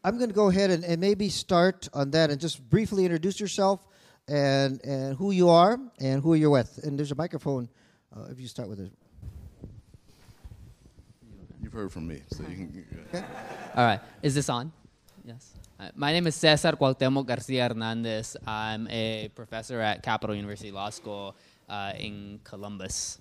I'm going to go ahead and maybe start on that and just briefly introduce yourself and who you are and who you're with. And there's a microphone if you start with it. You've heard from me, so you can. Okay. All right. Is this on? Yes. My name is César Cuauhtémoc García Hernandez. I'm a professor at Capital University Law School in Columbus.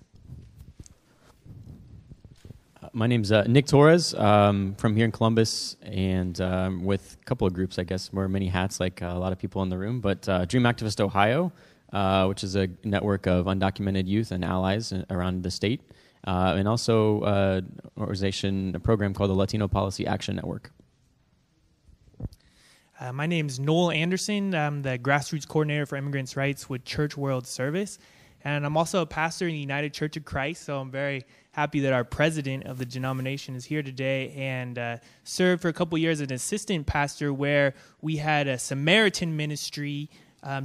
My name's Nick Torres from here in Columbus, and with a couple of groups, I guess, wear many hats like a lot of people in the room, but Dream Activist Ohio, which is a network of undocumented youth and allies around the state, and also an organization, a program called the Latino Policy Action Network. My name is Noel Andersen. I'm the Grassroots Coordinator for Immigrants' Rights with Church World Service, and I'm also a pastor in the United Church of Christ, so I'm very happy that our president of the denomination is here today, and served for a couple years as an assistant pastor where we had a Samaritan ministry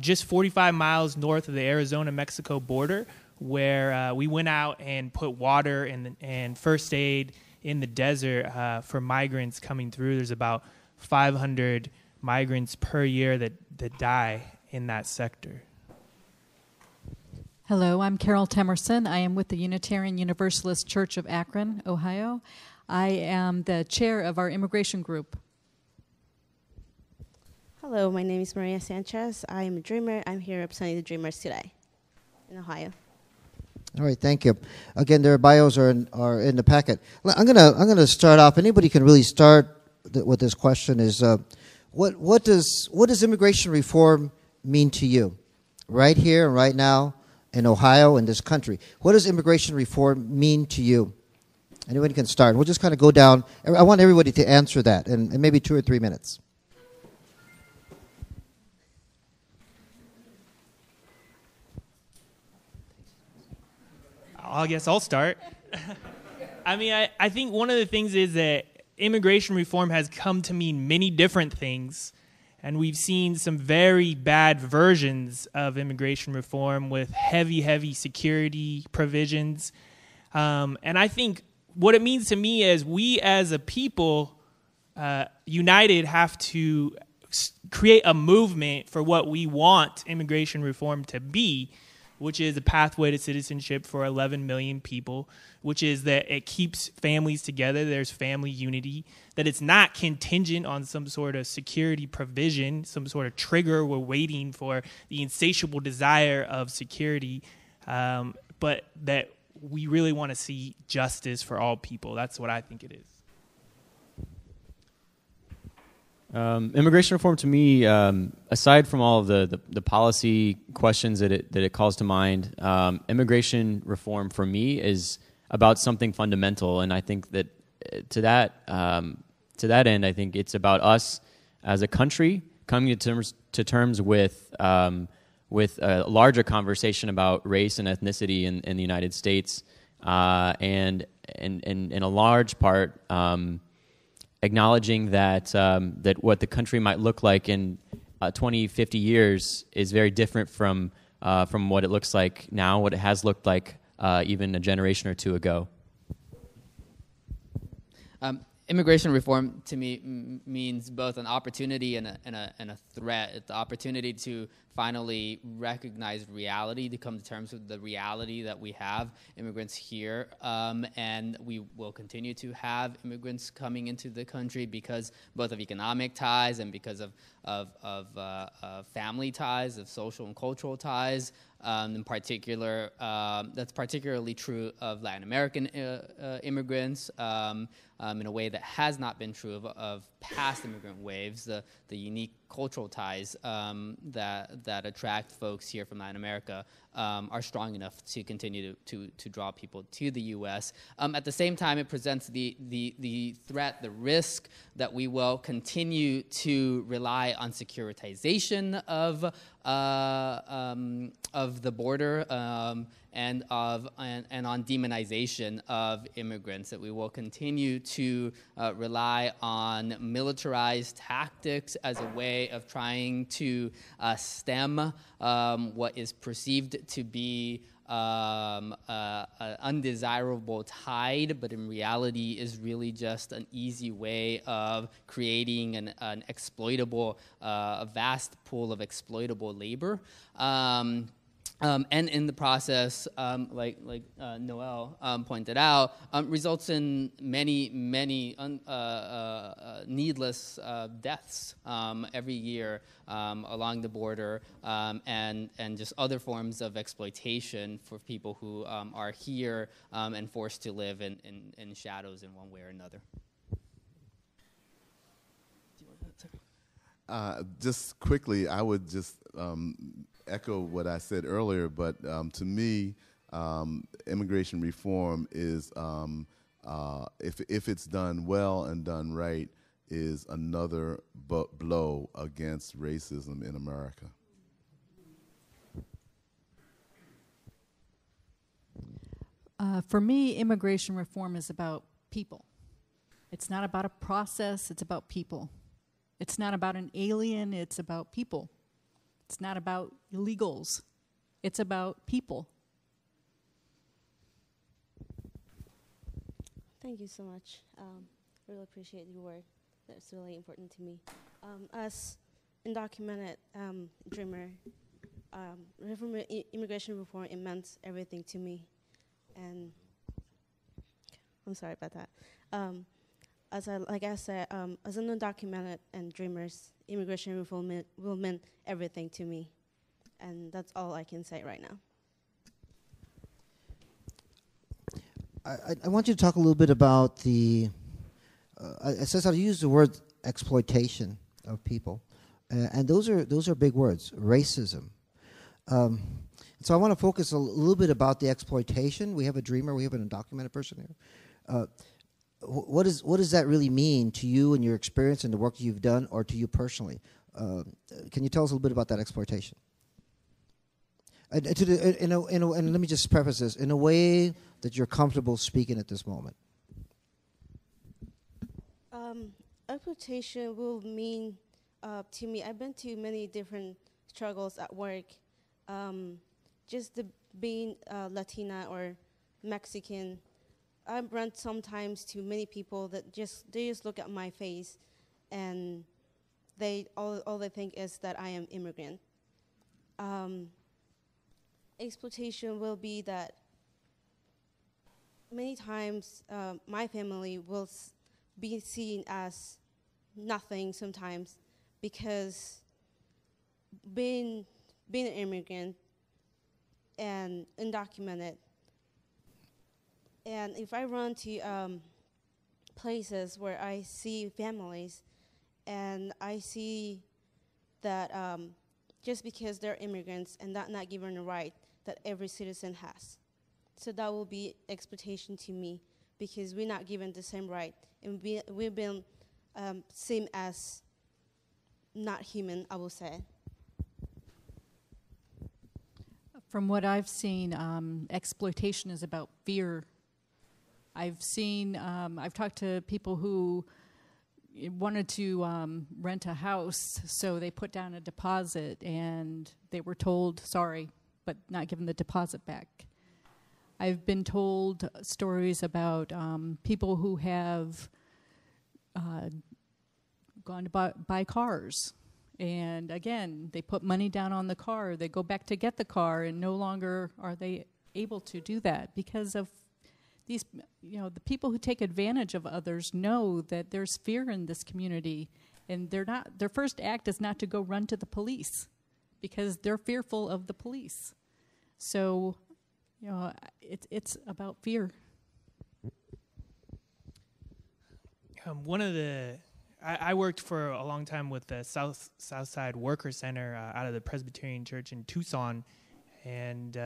just 45 miles north of the Arizona-Mexico border, where we went out and put water and first aid in the desert for migrants coming through. There's about 500 migrants per year that die in that sector. Hello, I'm Carol Temerson. I am with the Unitarian Universalist Church of Akron, Ohio. I am the chair of our immigration group. Hello, my name is Maria Sanchez. I am a dreamer. I'm here representing the Dreamers today in Ohio. All right, thank you. Again, their bios are in the packet. I'm gonna start off. Anybody can really start with this question. Is what does immigration reform mean to you, right here and right now? In Ohio, in this country. What does immigration reform mean to you? Anyone can start. We'll just kind of go down. I want everybody to answer that in maybe 2 or 3 minutes. I guess I'll start. I mean, I think one of the things is that immigration reform has come to mean many different things. And we've seen some very bad versions of immigration reform with heavy security provisions. And I think what it means to me is we as a people, united, have to create a movement for what we want immigration reform to be, which is a pathway to citizenship for 11 million people, which is that it keeps families together, there's family unity, that it's not contingent on some sort of security provision, some sort of trigger we're waiting for the insatiable desire of security, but that we really want to see justice for all people. That's what I think it is. Immigration reform to me, aside from all of the policy questions that it calls to mind, immigration reform for me is about something fundamental, and I think that to that end, I think it's about us as a country coming to terms with a larger conversation about race and ethnicity in the United States, and in a large part. Acknowledging that what the country might look like in 20, 50 years is very different from what it looks like now, what it has looked like even a generation or two ago. Immigration reform to me means both an opportunity and a threat. It's the opportunity to finally recognize reality, to come to terms with the reality that we have immigrants here, and we will continue to have immigrants coming into the country because both of economic ties and because of family ties, of social and cultural ties. In particular, that's particularly true of Latin American immigrants in a way that has not been true of past immigrant waves. The unique cultural ties that attract folks here from Latin America are strong enough to continue to draw people to the U.S. At the same time, it presents the threat, the risk that we will continue to rely on securitization of the border and on demonization of immigrants, that we will continue to rely on militarized tactics as a way of trying to stem what is perceived to be undesirable tide, but in reality is really just an easy way of creating an exploitable, a vast pool of exploitable labor. And in the process, like Noel pointed out, results in many needless deaths every year along the border, and just other forms of exploitation for people who are here and forced to live in shadows in one way or another. Just quickly, I would just echo what I said earlier, but to me, immigration reform is, if it's done well and done right, is another blow against racism in America. For me, immigration reform is about people. It's not about a process, it's about people. It's not about an alien, it's about people. It's not about illegals. It's about people. Thank you so much. Really appreciate your work. That's really important to me. As undocumented dreamer, immigration reform, it meant everything to me. And I'm sorry about that. As I said, as an undocumented and dreamers, immigration reform will mean everything to me. And that's all I can say right now. I want you to talk a little bit about the, César, you used the word exploitation of people. And those are big words, racism. So I want to focus a little bit about the exploitation. We have a dreamer, we have an undocumented person here. What does that really mean to you and your experience and the work you've done, or to you personally? Can you tell us a little bit about that exploitation? And let me just preface this in a way that you're comfortable speaking at this moment. Exploitation will mean to me, I've been to many different struggles at work. Just being Latina or Mexican, I run sometimes to many people that they just look at my face, and all they think is that I am immigrant. Exploitation will be that many times my family will be seen as nothing sometimes, because being an immigrant and undocumented, and if I run to places where I see families, and I see that just because they're immigrants and not given a right that every citizen has. So that will be exploitation to me, because we're not given the same right, and we've been seen as not human, I will say. From what I've seen, exploitation is about fear. I've talked to people who wanted to rent a house, so they put down a deposit, and they were told, sorry, but not given the deposit back. I've been told stories about people who have gone to buy cars, and again, they put money down on the car, they go back to get the car, and no longer are they able to do that because of these, the people who take advantage of others know that there's fear in this community, and their first act is not to go run to the police because they're fearful of the police. So, it's about fear. I worked for a long time with the Southside Worker Center out of the Presbyterian Church in Tucson. And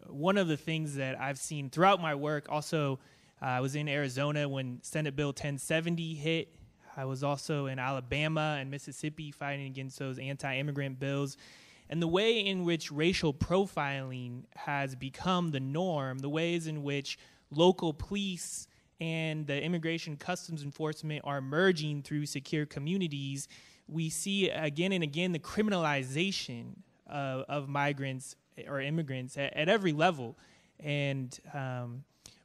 one of the things that I've seen throughout my work, also I was in Arizona when Senate Bill 1070 hit. I was also in Alabama and Mississippi fighting against those anti-immigrant bills. And the way in which racial profiling has become the norm, the ways in which local police and the immigration customs enforcement are merging through secure communities, we see again and again the criminalization of migrants or immigrants at every level. And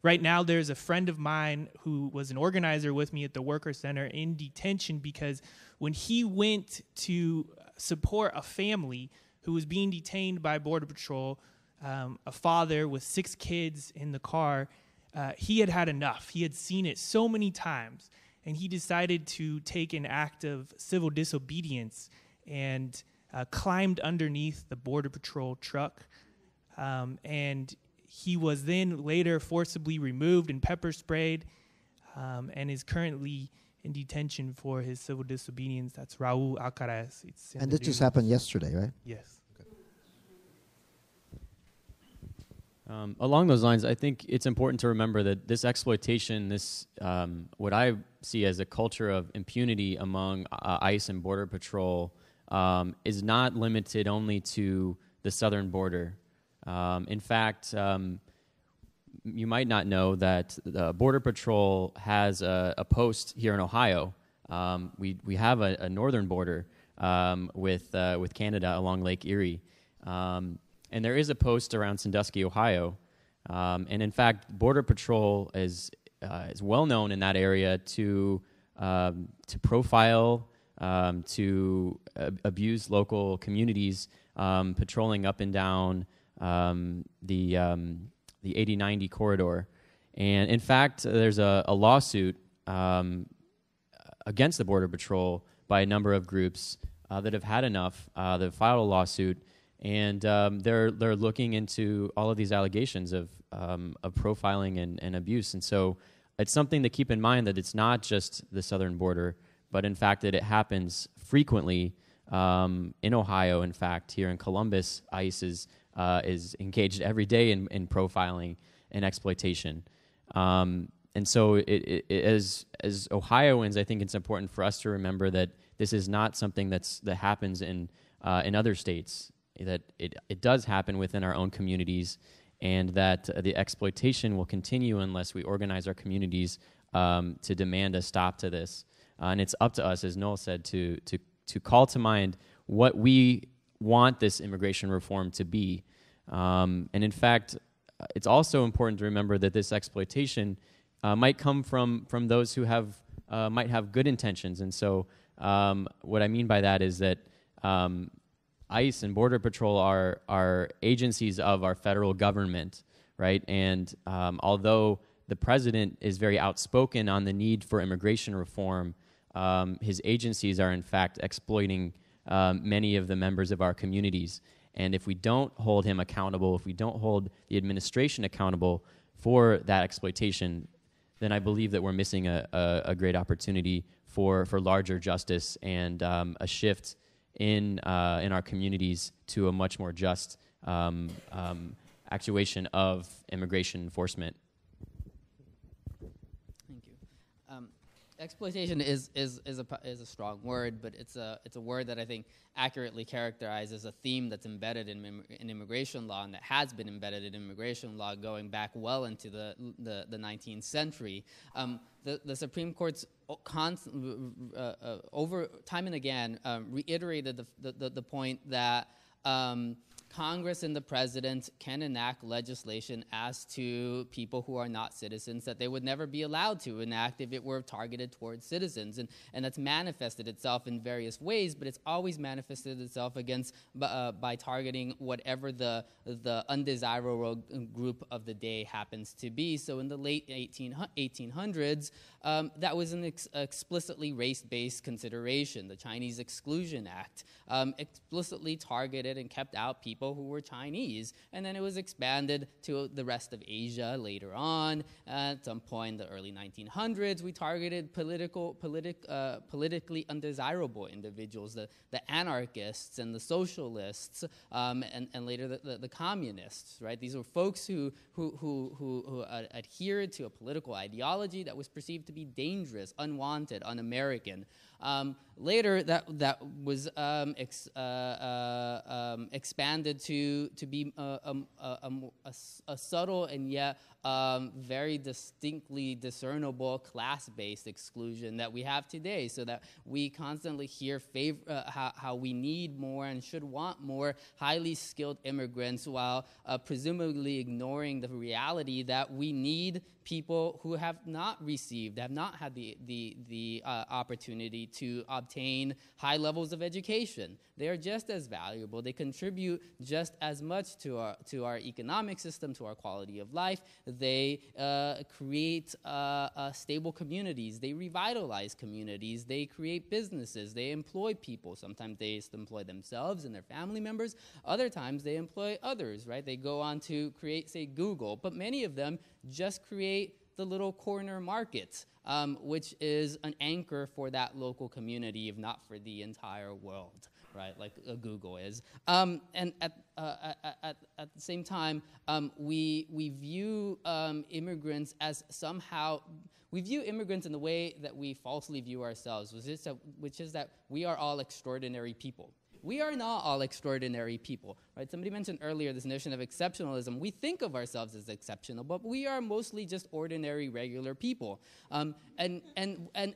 right now there's a friend of mine who was an organizer with me at the Worker Center in detention because when he went to support a family who was being detained by Border Patrol, a father with 6 kids in the car, he had had enough. He had seen it so many times, and he decided to take an act of civil disobedience and climbed underneath the Border Patrol truck. And he was then later forcibly removed and pepper sprayed, and is currently in detention for his civil disobedience. That's Raul Alcaraz. And this just happened yesterday, right? Yes. Along those lines, I think it's important to remember that this exploitation, this what I see as a culture of impunity among ICE and Border Patrol, is not limited only to the southern border. In fact, you might not know that the Border Patrol has a post here in Ohio. We have a northern border with Canada along Lake Erie. And there is a post around Sandusky, Ohio. And in fact, Border Patrol is well known in that area to profile, to abuse local communities, patrolling up and down the 80-90 corridor. And in fact, there's a lawsuit against the Border Patrol by a number of groups that have had enough. They've filed a lawsuit. And they're looking into all of these allegations of profiling and abuse. And so it's something to keep in mind that it's not just the southern border, but in fact that it happens frequently in Ohio. In fact, here in Columbus, ICE is engaged every day in profiling and exploitation. And so as Ohioans, I think it's important for us to remember that this is not something that happens in other states. That it does happen within our own communities, and that the exploitation will continue unless we organize our communities to demand a stop to this. And it's up to us, as Noel said, to call to mind what we want this immigration reform to be. And in fact, it's also important to remember that this exploitation might come from those who might have good intentions. And so what I mean by that is that ICE and Border Patrol are agencies of our federal government, right? And although the president is very outspoken on the need for immigration reform, his agencies are in fact exploiting many of the members of our communities. And if we don't hold him accountable, if we don't hold the administration accountable for that exploitation, then I believe that we're missing a great opportunity for larger justice and a shift in our communities to a much more just actuation of immigration enforcement. Thank you. Exploitation is a strong word, but it's a word that I think accurately characterizes a theme that's embedded in immigration law, and that has been embedded in immigration law going back well into the 19th century. The Supreme Court's over time and again reiterated the point that Congress and the president can enact legislation as to people who are not citizens that they would never be allowed to enact if it were targeted towards citizens. And that's manifested itself in various ways, but it's always manifested itself by targeting whatever the undesirable group of the day happens to be. So in the late 1800s, that was an explicitly race-based consideration. The Chinese Exclusion Act explicitly targeted and kept out people who were Chinese, and then it was expanded to the rest of Asia later on. At some point in the early 1900s, we targeted politically undesirable individuals, the anarchists and the socialists, and later the communists. Right? These were folks who adhered to a political ideology that was perceived to be dangerous, unwanted, un-American. Later, that was expanded to be a subtle and yet very distinctly discernible class-based exclusion that we have today, so that we constantly hear how we need more and should want more highly skilled immigrants, while presumably ignoring the reality that we need people who have not had the opportunity to obtain high levels of education. They are just as valuable. They contribute just as much to our economic system, to our quality of life. They create stable communities. They revitalize communities. They create businesses. They employ people. Sometimes they employ themselves and their family members. Other times they employ others, right? They go on to create, say, Google. But many of them just create the little corner market, which is an anchor for that local community, if not for the entire world, right? Like Google is. And at the same time, we view immigrants as somehow. We view immigrants in the way that we falsely view ourselves, which is that we are all extraordinary people. We are not all extraordinary people, right? Somebody mentioned earlier this notion of exceptionalism. We think of ourselves as exceptional, but we are mostly just ordinary, regular people. And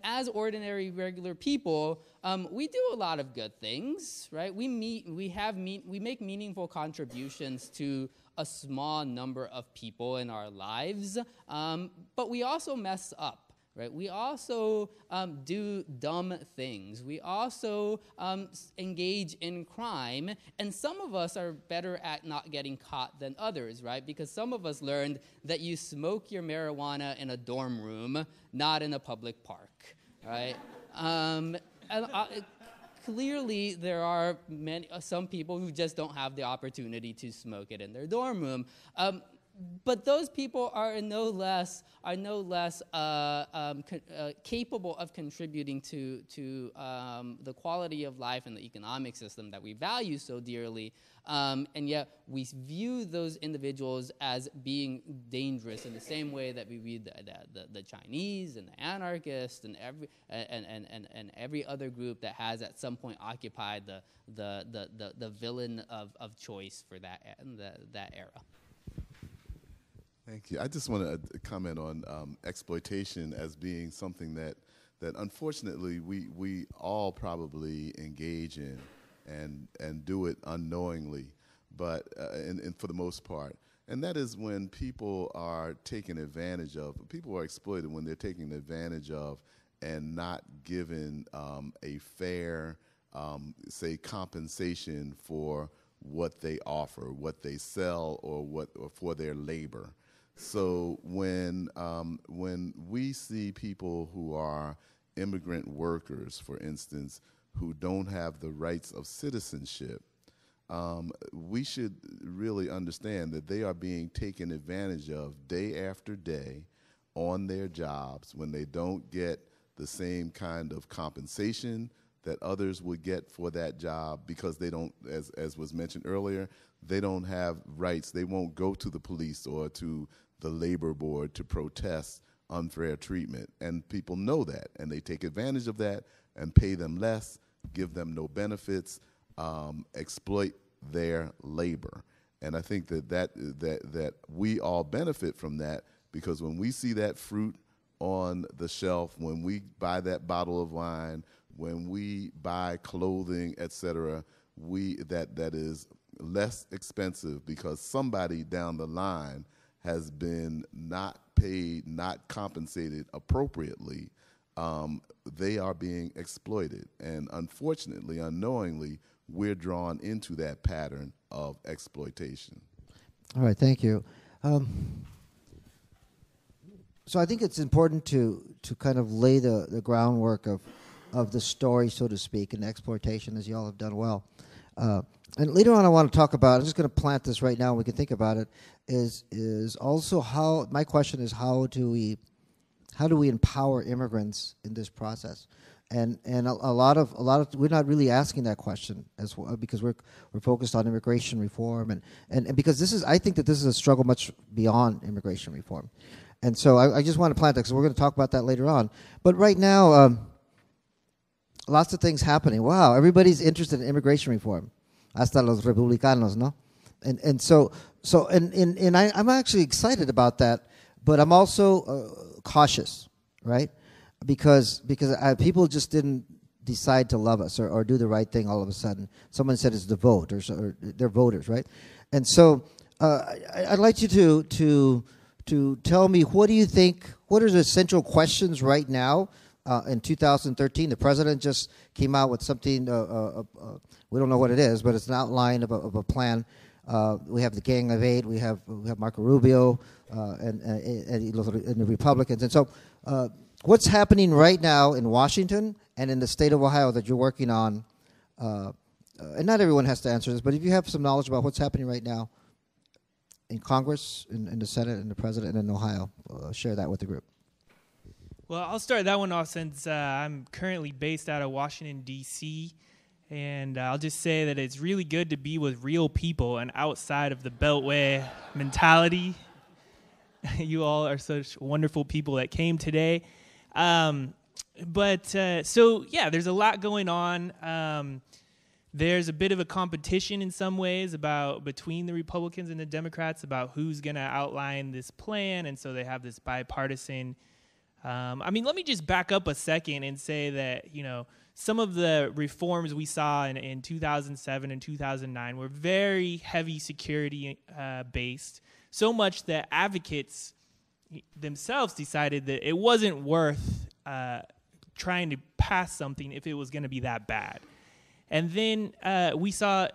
as ordinary, regular people, we do a lot of good things, right? We make meaningful contributions to a small number of people in our lives, but we also mess up. Right? We also do dumb things. We also engage in crime, and some of us are better at not getting caught than others, right? Because some of us learned that you smoke your marijuana in a dorm room, not in a public park, right? Clearly, there are some people who just don't have the opportunity to smoke it in their dorm room. But those people are no less capable of contributing to the quality of life and the economic system that we value so dearly, and yet we view those individuals as being dangerous in the same way that we view the Chinese and the anarchists and every other group that has at some point occupied the villain of choice for that era. Thank you. I just want to comment on exploitation as being something that unfortunately we all probably engage in and do it unknowingly, but and for the most part. And that is when people are taken advantage of. People are exploited when they're taken advantage of and not given a fair, say, compensation for what they offer, what they sell, or for their labor. So when we see people who are immigrant workers, for instance, who don't have the rights of citizenship, we should really understand that they are being taken advantage of day after day on their jobs when they don't get the same kind of compensation that others would get for that job because they don't, as was mentioned earlier, they don't have rights. They won't go to the police or to the labor board to protest unfair treatment. And people know that, and they take advantage of that and pay them less, give them no benefits, exploit their labor. And I think that we all benefit from that, because when we see that fruit on the shelf, when we buy that bottle of wine, when we buy clothing, etc., that is less expensive because somebody down the line has been not paid, not compensated appropriately, they are being exploited. And unfortunately, unknowingly, we're drawn into that pattern of exploitation. All right, thank you. So I think it's important to kind of lay the groundwork of the story, so to speak, and exploitation, as you all have done well. And later on I want to talk about, I'm just going to plant this right now and we can think about it, is also how, my question is how do we empower immigrants in this process? And a lot of we're not really asking that question as well, because we're focused on immigration reform and because I think that this is a struggle much beyond immigration reform. And so I just want to plant that because we're going to talk about that later on. But right now, lots of things happening. Wow, everybody's interested in immigration reform, hasta los republicanos, no? And so I'm actually excited about that, but I'm also cautious, right? Because people just didn't decide to love us or do the right thing all of a sudden. Someone said it's the vote, or they're voters, right? And so I'd like you to tell me, what do you think, what are the central questions right now in 2013? The president just came out with something, we don't know what it is, but it's an outline of a plan. We have the Gang of Eight, we have Marco Rubio and the Republicans. And so what's happening right now in Washington and in the state of Ohio that you're working on, and not everyone has to answer this, but if you have some knowledge about what's happening right now in Congress, in the Senate, and the President, and in Ohio, share that with the group. Well, I'll start that one off since I'm currently based out of Washington, D.C., and I'll just say that it's really good to be with real people and outside of the Beltway mentality. You all are such wonderful people that came today. So, yeah, there's a lot going on. There's a bit of a competition in some ways between the Republicans and the Democrats about who's going to outline this plan, and so they have this bipartisan. Let me just back up a second and say that, some of the reforms we saw in 2007 and 2009 were very heavy security based, so much that advocates themselves decided that it wasn't worth trying to pass something if it was going to be that bad. And then we saw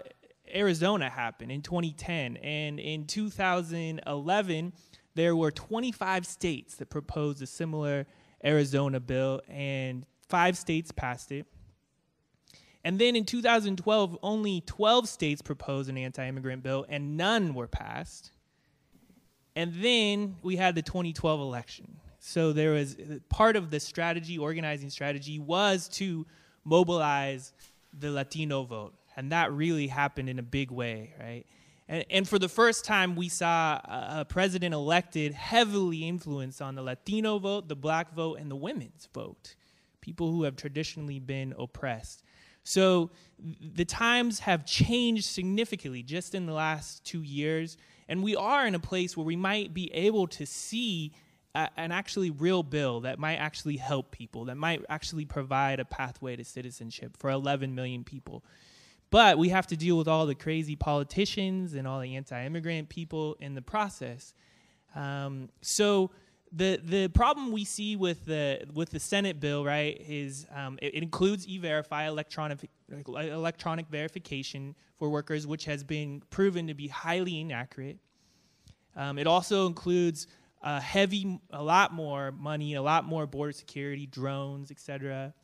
Arizona happen in 2010, and in 2011 there were 25 states that proposed a similar Arizona bill, and 5 states passed it. And then in 2012, only 12 states proposed an anti-immigrant bill, and none were passed. And then we had the 2012 election. So there was part of the strategy, organizing strategy, was to mobilize the Latino vote. And that really happened in a big way, right? And for the first time, we saw a president elected heavily influenced on the Latino vote, the black vote, and the women's vote, people who have traditionally been oppressed. So the times have changed significantly just in the last 2 years, and we are in a place where we might be able to see an actually real bill that might actually help people, that might actually provide a pathway to citizenship for 11 million people. But we have to deal with all the crazy politicians and all the anti-immigrant people in the process. So the problem we see with the Senate bill, right, is it includes E-Verify, electronic verification for workers, which has been proven to be highly inaccurate. It also includes a lot more money, a lot more border security, drones, etc.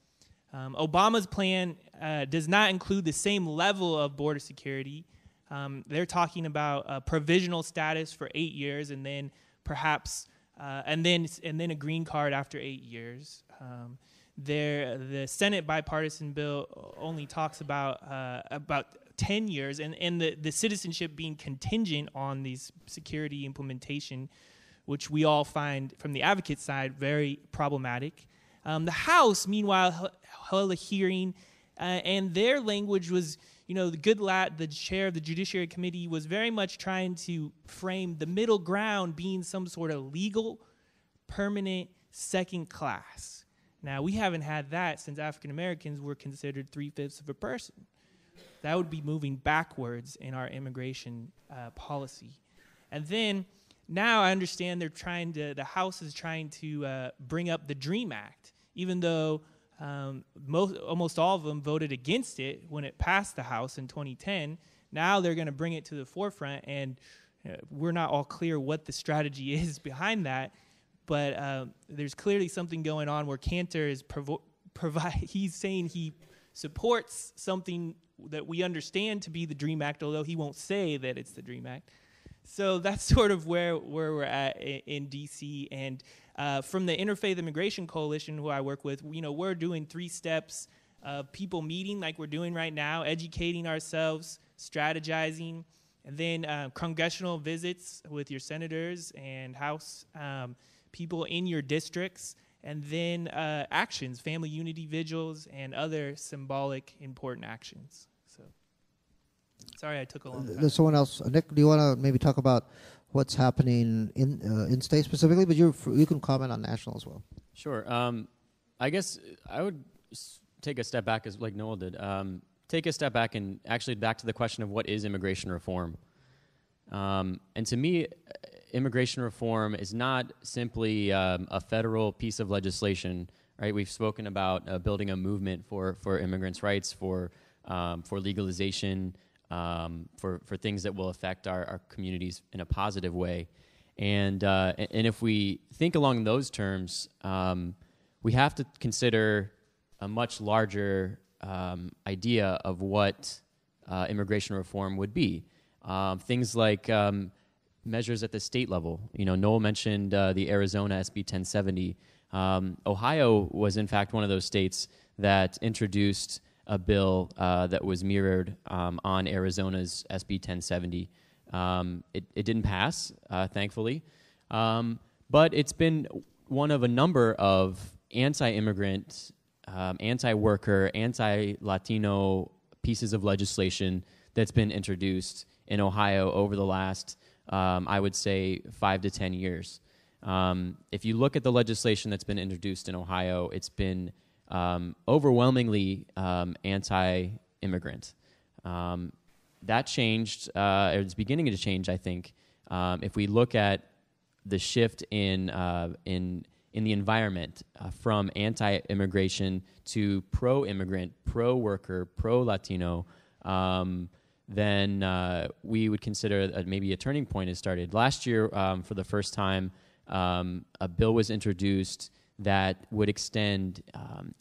Obama's plan does not include the same level of border security. They're talking about a provisional status for 8 years, and then perhaps and then a green card after 8 years. The Senate bipartisan bill only talks about 10 years, and the citizenship being contingent on these security implementation, which we all find from the advocate side very problematic. The House, meanwhile, held a hearing, and their language was, the chair of the Judiciary Committee was very much trying to frame the middle ground being some sort of legal, permanent, second class. Now, we haven't had that since African Americans were considered 3/5 of a person. That would be moving backwards in our immigration policy. And then, now I understand the House is trying to bring up the DREAM Act, even though almost all of them voted against it when it passed the House in 2010. Now they're going to bring it to the forefront, and we're not all clear what the strategy is behind that, but there's clearly something going on where Cantor is he's saying he supports something that we understand to be the DREAM Act, although he won't say that it's the DREAM Act. So that's sort of where we're at in D.C. And from the Interfaith Immigration Coalition, who I work with, we're doing 3 steps of people meeting like we're doing right now, educating ourselves, strategizing, and then congressional visits with your senators and House people in your districts, and then actions, family unity vigils, and other symbolic important actions. So, sorry I took a long time. There's someone else. Nick, do you want to maybe talk about what's happening in state specifically? But you can comment on national as well. Sure. I guess I would take a step back, as like Noel did. Take a step back and actually back to the question of what is immigration reform. And to me, immigration reform is not simply a federal piece of legislation, right? We've spoken about building a movement for immigrants' rights, for legalization, for things that will affect our communities in a positive way. And if we think along those terms, we have to consider a much larger idea of what immigration reform would be. Things like measures at the state level. You know, Noel mentioned the Arizona SB 1070. Ohio was, in fact, one of those states that introduced a bill that was mirrored on Arizona's SB 1070. It didn't pass, thankfully, but it's been one of a number of anti-immigrant, anti-worker, anti-Latino pieces of legislation that's been introduced in Ohio over the last, I would say, 5 to 10 years. If you look at the legislation that's been introduced in Ohio, it's been overwhelmingly anti-immigrant. That changed, or it's beginning to change, I think, if we look at the shift in the environment from anti-immigration to pro-immigrant, pro-worker, pro-Latino, then we would consider maybe a turning point has started. Last year, for the first time, a bill was introduced that would extend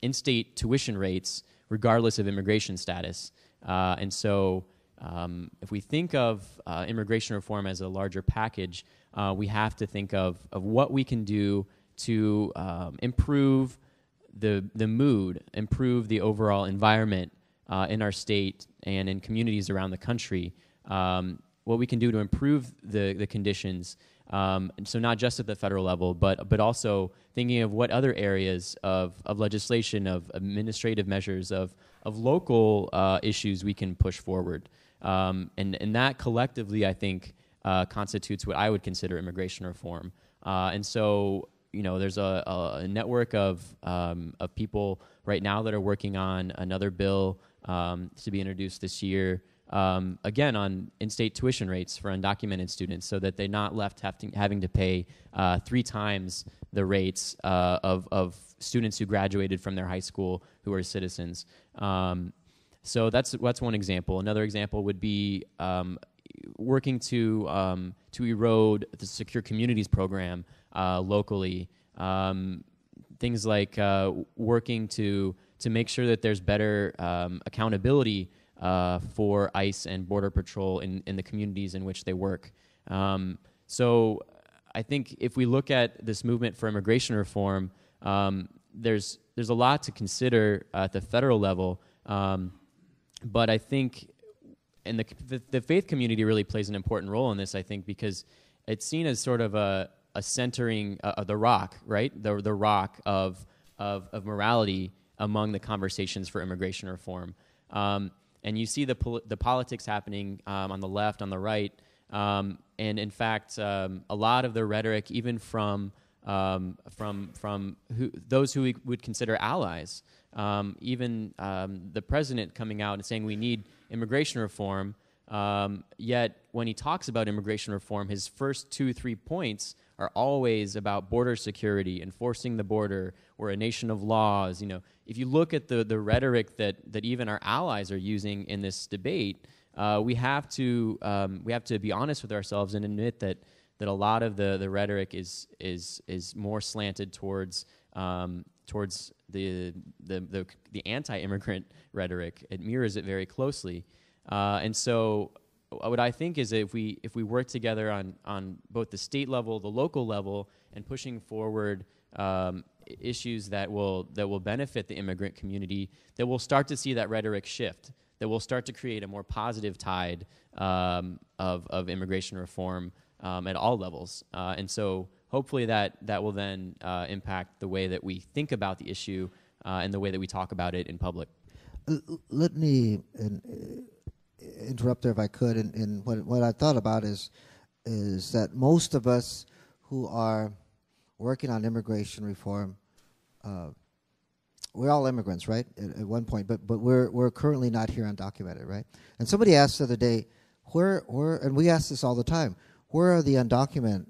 in-state tuition rates regardless of immigration status. And so if we think of immigration reform as a larger package, we have to think of what we can do to improve the mood, improve the overall environment in our state and in communities around the country, what we can do to improve the conditions. So not just at the federal level, but also thinking of what other areas of legislation, of administrative measures, of local issues we can push forward. And that collectively, I think, constitutes what I would consider immigration reform. And so, you know, there's a network of people right now that are working on another bill to be introduced this year, again, on in-state tuition rates for undocumented students so that they're not left having to pay 3 times the rates of students who graduated from their high school who are citizens. So that's one example. Another example would be working to erode the Secure Communities program locally. Things like working to make sure that there's better accountability for ICE and Border Patrol in the communities in which they work. So I think if we look at this movement for immigration reform, there's a lot to consider at the federal level, but I think and the faith community really plays an important role in this, I think, because it's seen as sort of a centering of the rock, right? The rock of morality among the conversations for immigration reform. And you see the politics happening on the left, on the right, and in fact, a lot of the rhetoric, even from those who we would consider allies, even the president coming out and saying we need immigration reform. Yet when he talks about immigration reform, his first 2-3 points are always about border security, enforcing the border. We're a nation of laws. You know, if you look at the rhetoric that even our allies are using in this debate, we have to be honest with ourselves and admit that a lot of the rhetoric is more slanted towards the anti-immigrant rhetoric. It mirrors it very closely, and so what I think is if we work together on both the state level, the local level, and pushing forward issues that will benefit the immigrant community, that we'll start to see that rhetoric shift, that we'll start to create a more positive tide of immigration reform at all levels. And so hopefully that will then impact the way that we think about the issue and the way that we talk about it in public. Let me interrupt there if I could. And what I thought about is that most of us who are working on immigration reform, we're all immigrants, right? At one point, but we're currently not here undocumented, right? And somebody asked the other day, where and we ask this all the time, where's the undocumented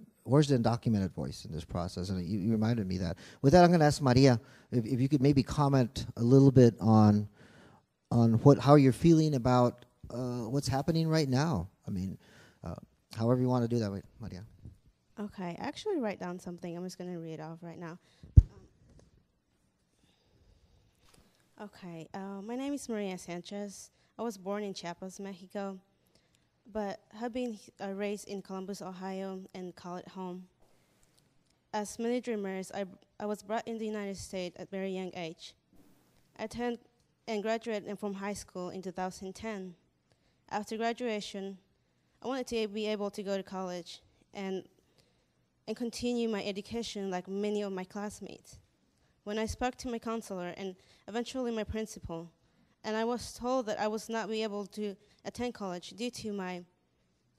voice in this process? And you reminded me that. With that, I'm going to ask Maria if you could maybe comment a little bit on how you're feeling about what's happening right now. I mean, however you want to do that, Maria. Okay, I actually write down something. I'm just going to read it off right now. Okay, my name is Maria Sanchez. I was born in Chiapas, Mexico, but have been raised in Columbus, Ohio, and call it home. As many dreamers, I was brought in the United States at a very young age. I attended and graduated from high school in 2010. After graduation, I wanted to be able to go to college and continue my education like many of my classmates. When I spoke to my counselor and eventually my principal, and I was told that I was not be able to attend college due to my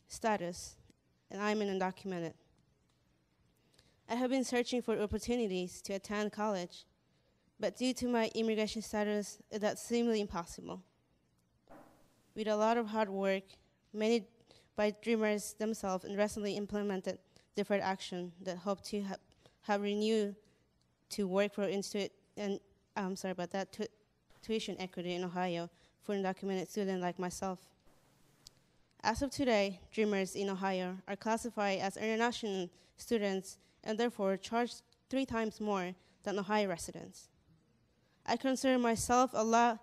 status, and I'm an undocumented. I have been searching for opportunities to attend college, but due to my immigration status, that's seemingly impossible. With a lot of hard work, many by dreamers themselves, and recently implemented deferred action that hope to have renewed to work for tuition equity in Ohio for undocumented students like myself. As of today, dreamers in Ohio are classified as international students and therefore charged 3 times more than Ohio residents. I consider myself a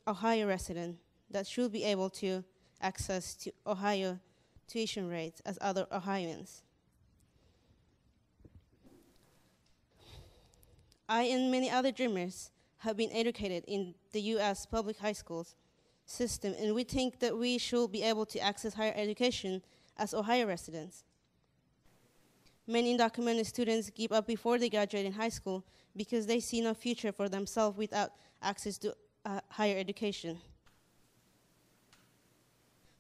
Ohio resident that should be able to access to Ohio tuition rates as other Ohioans. I and many other dreamers have been educated in the U.S. public high schools system, and we think that we should be able to access higher education as Ohio residents. Many undocumented students give up before they graduate in high school because they see no future for themselves without access to higher education.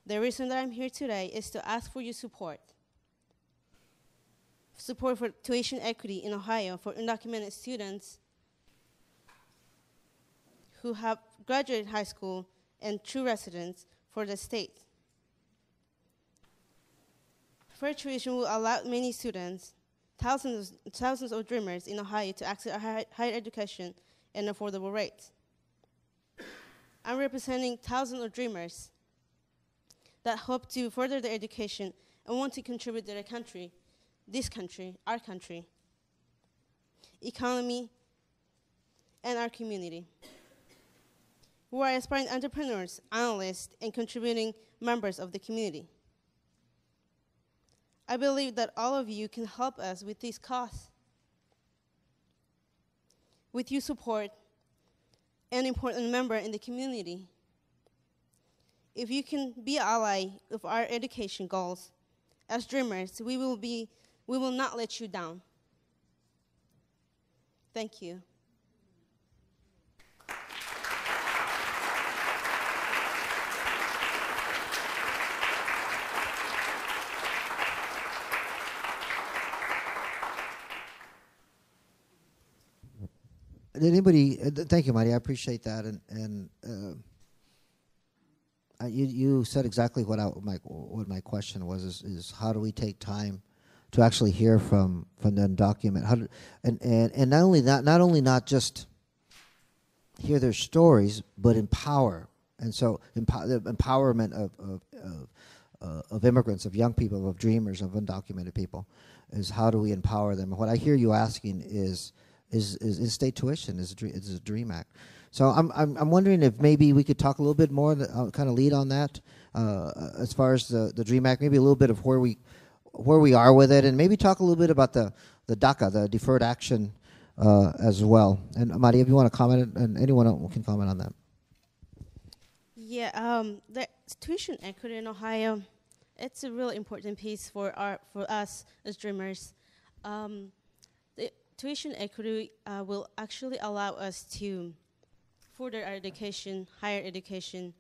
The reason that I'm here today is to ask for your support. Support for tuition equity in Ohio for undocumented students who have graduated high school and true residents for the state. Fair tuition will allow many students, thousands of dreamers in Ohio to access higher education at affordable rates. I'm representing thousands of dreamers that hope to further their education and want to contribute to their country, this country, our country, economy, and our community. We are aspiring entrepreneurs, analysts, and contributing members of the community. I believe that all of you can help us with this cause. With your support, an important member in the community. If you can be an ally of our education goals, as dreamers, we will not let you down. Thank you. Thank you, Maria. I appreciate that. And you said exactly what my question was: is how do we take time to actually hear from the undocumented, and not only not just hear their stories, but empower. And so the empowerment of immigrants, of young people, of dreamers, of undocumented people, is how do we empower them? What I hear you asking is in-state tuition is a DREAM Act. So I'm wondering if maybe we could talk a little bit more, kind of lead on that, as far as the DREAM Act, maybe a little bit of where we are with it, and maybe talk a little bit about the DACA, the deferred action, as well. And Maria, if you want to comment, and anyone else can comment on that. Yeah, the tuition equity in Ohio, it's a really important piece for us as dreamers. The tuition equity will actually allow us to further our education, higher education,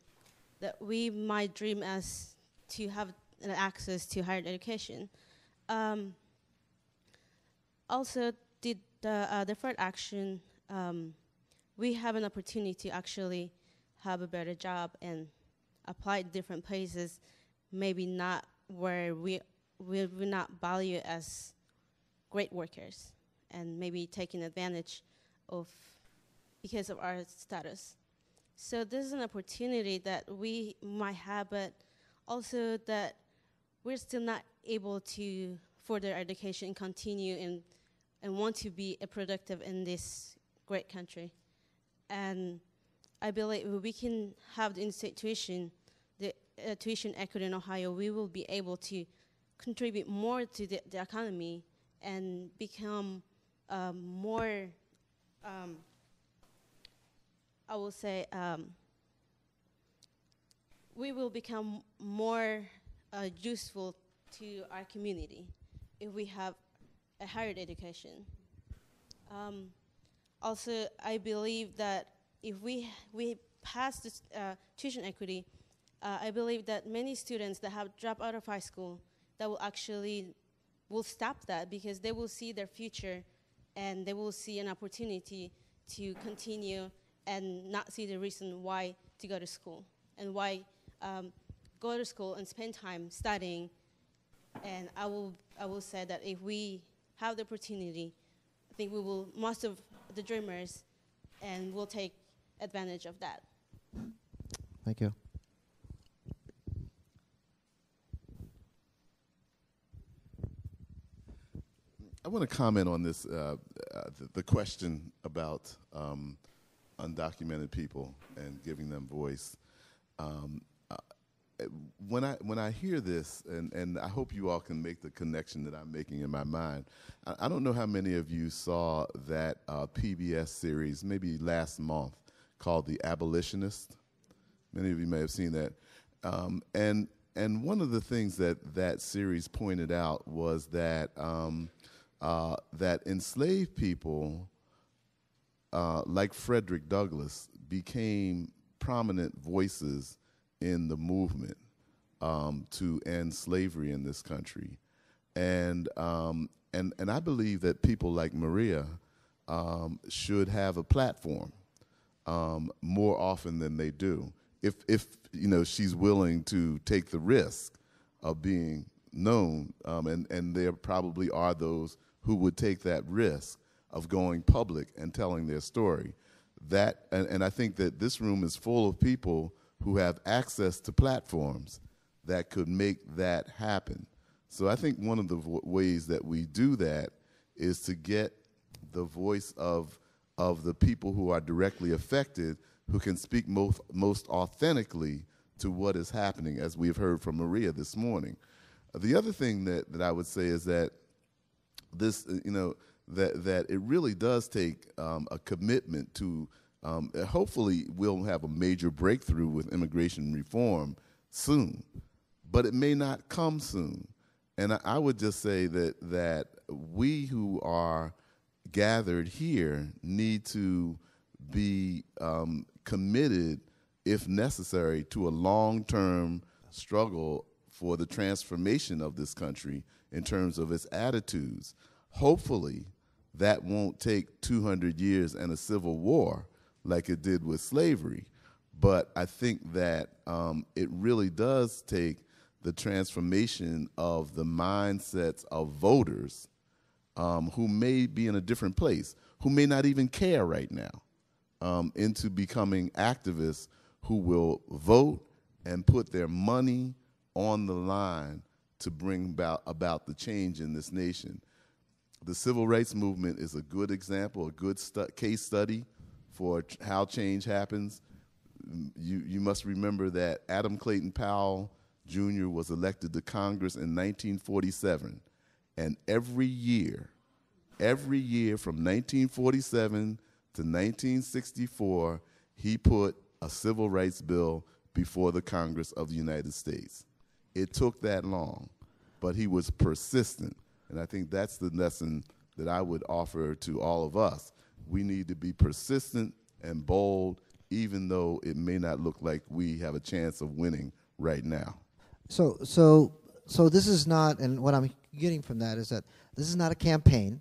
that we might dream as to have access to higher education. Also, the deferred action, we have an opportunity to actually have a better job and apply to different places, maybe not where we will not value as great workers, and maybe taking advantage of because of our status. So this is an opportunity that we might have, but also that we're still not able to further our education and continue and want to be productive in this great country. And I believe if we can have the in-state tuition, the tuition equity in Ohio, we will be able to contribute more to the economy and become more, I will say, we will become more useful to our community if we have a higher education. Also, I believe that if we pass this tuition equity, I believe that many students that have dropped out of high school that will stop that because they will see their future and they will see an opportunity to continue and not see the reason why to go to school and why go to school and spend time studying. And I will say that if we have the opportunity, I think we will, most of the dreamers, and we'll take advantage of that. Thank you. I want to comment on this, the question about undocumented people and giving them voice. When I hear this, and I hope you all can make the connection that I'm making in my mind, I don't know how many of you saw that PBS series, maybe last month, called The Abolitionist. Many of you may have seen that. And one of the things that series pointed out was that that enslaved people, like Frederick Douglass, became prominent voices in the movement to end slavery in this country, and I believe that people like Maria should have a platform more often than they do, if you know she's willing to take the risk of being known, and there probably are those who would take that risk of going public and telling their story. That and I think that this room is full of people who have access to platforms that could make that happen. So I think one of the ways that we do that is to get the voice of the people who are directly affected, who can speak most authentically to what is happening, as we've heard from Maria this morning. The other thing that I would say is that this, that it really does take a commitment to, hopefully we'll have a major breakthrough with immigration reform soon, but it may not come soon. And I would just say that we who are gathered here need to be committed, if necessary, to a long-term struggle for the transformation of this country in terms of its attitudes. Hopefully, that won't take 200 years and a civil war like it did with slavery. But I think that it really does take the transformation of the mindsets of voters who may be in a different place, who may not even care right now, into becoming activists who will vote and put their money on the line to bring about the change in this nation. The civil rights movement is a good example, a good case study for how change happens. You must remember that Adam Clayton Powell Jr. was elected to Congress in 1947, and every year from 1947 to 1964, he put a civil rights bill before the Congress of the United States. It took that long, but he was persistent. And I think that's the lesson that I would offer to all of us. We need to be persistent and bold, even though it may not look like we have a chance of winning right now. So this is not, and what I'm getting from that is that this is not a campaign.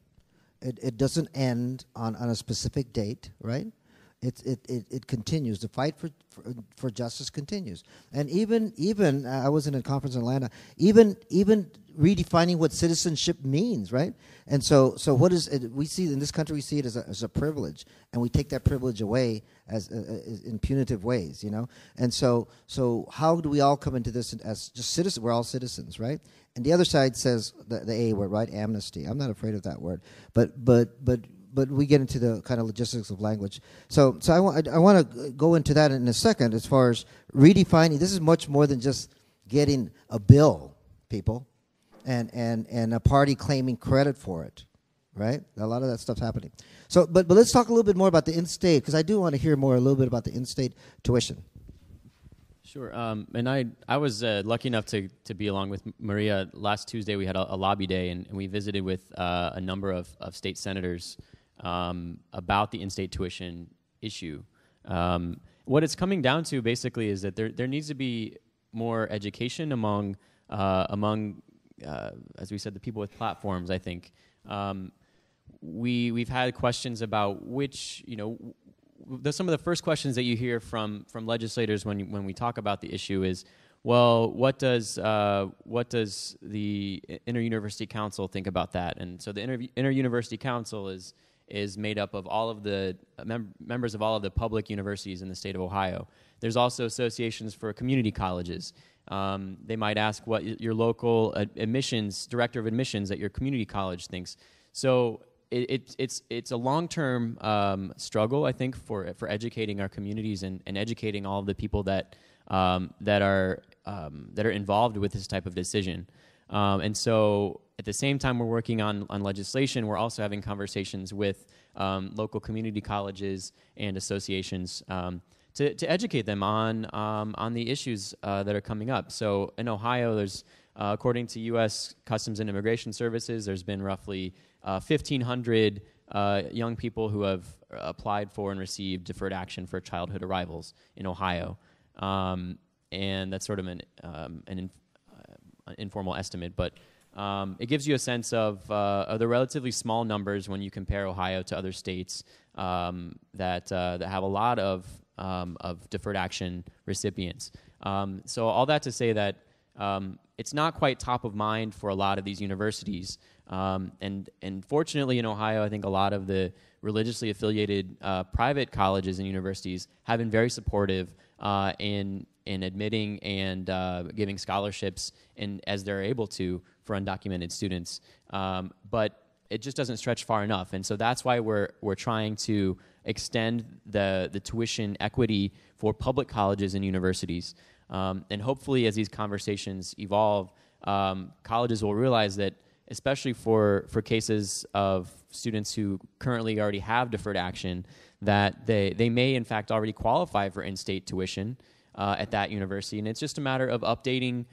It doesn't end on a specific date, right? It continues. The fight for justice continues. And even I was in a conference in Atlanta. Even redefining what citizenship means, right? And so what is it? We see in this country, we see it as a privilege, and we take that privilege away as in punitive ways, you know. And so how do we all come into this as just citizens? We're all citizens, right? And the other side says the A word, right? Amnesty. I'm not afraid of that word, but we get into the kind of logistics of language. So I want to go into that in a second as far as redefining. This is much more than just getting a bill, people, and a party claiming credit for it, right? A lot of that stuff's happening. So, but let's talk a little bit more about the in-state, because I do want to hear a little bit about the in-state tuition. Sure, and I was lucky enough to be along with Maria. Last Tuesday we had a lobby day, and we visited with a number of state senators about the in-state tuition issue. What it's coming down to basically is that there needs to be more education among as we said, the people with platforms. I think we've had questions about which, you know, some of the first questions that you hear from legislators when we talk about the issue is, well, what does the Inter-University Council think about that? And so the Inter-University Council is made up of all of the members of all of the public universities in the state of Ohio. There's also associations for community colleges. They might ask what your local director of admissions at your community college thinks. So it's a long-term struggle, I think, for educating our communities and educating all of the people that are involved with this type of decision. And so at the same time we're working on legislation, we're also having conversations with local community colleges and associations to educate them on the issues that are coming up. So in Ohio, there's according to U.S. Customs and Immigration Services, there's been roughly 1,500 young people who have applied for and received deferred action for childhood arrivals in Ohio. And that's sort of an informal estimate, but it gives you a sense of the relatively small numbers when you compare Ohio to other states that have a lot of deferred action recipients. So all that to say that it's not quite top of mind for a lot of these universities. And fortunately in Ohio, I think a lot of the religiously affiliated private colleges and universities have been very supportive in admitting and giving scholarships as they're able to for undocumented students. But it just doesn't stretch far enough. And so that's why we're trying to extend the tuition equity for public colleges and universities. And hopefully as these conversations evolve, colleges will realize that, especially for cases of students who currently already have deferred action, that they may in fact already qualify for in-state tuition at that university. And it's just a matter of updating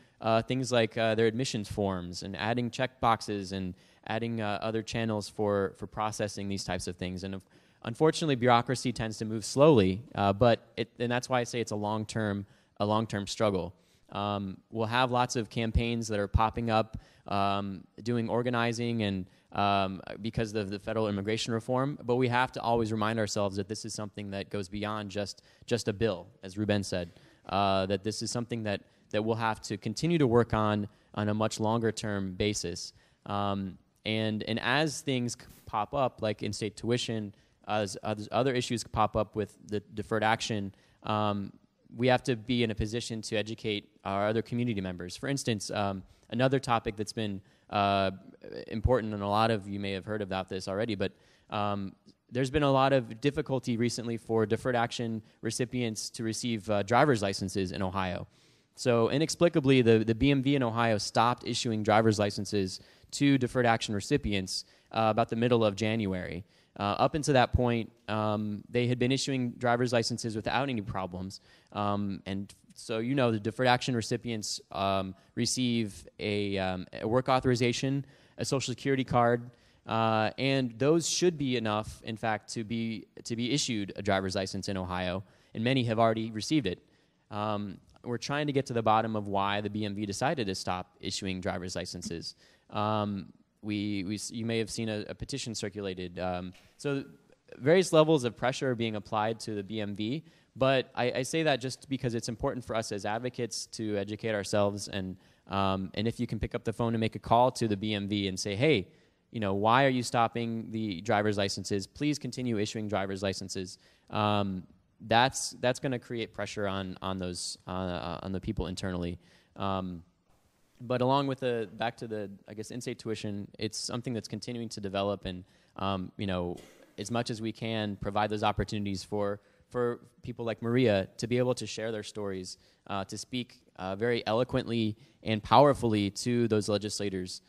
things like their admissions forms and adding check boxes and adding other channels for processing these types of things. And unfortunately, bureaucracy tends to move slowly, and that's why I say it's a long-term struggle. We'll have lots of campaigns that are popping up, doing organizing and because of the federal immigration reform, but we have to always remind ourselves that this is something that goes beyond just a bill, as Rubén said, that this is something that we'll have to continue to work on a much longer term basis. And as things pop up, like in-state tuition, as other issues pop up with the deferred action, we have to be in a position to educate our other community members. For instance, another topic that's been important, and a lot of you may have heard about this already, but there's been a lot of difficulty recently for deferred action recipients to receive driver's licenses in Ohio. So inexplicably, the BMV in Ohio stopped issuing driver's licenses to deferred action recipients about the middle of January. Up until that point, they had been issuing driver's licenses without any problems. And so, the deferred action recipients receive a work authorization a Social Security card, and those should be enough, in fact, to be issued a driver's license in Ohio, and many have already received it. We're trying to get to the bottom of why the BMV decided to stop issuing driver's licenses. You may have seen a petition circulated. So various levels of pressure are being applied to the BMV, but I say that just because it's important for us as advocates to educate ourselves, and if you can pick up the phone and make a call to the BMV and say, hey, why are you stopping the driver's licenses? Please continue issuing driver's licenses. That's going to create pressure on the people internally. But along with back to the in-state tuition, it's something that's continuing to develop, and as much as we can provide those opportunities for people like Maria to be able to share their stories, to speak very eloquently and powerfully to those legislators.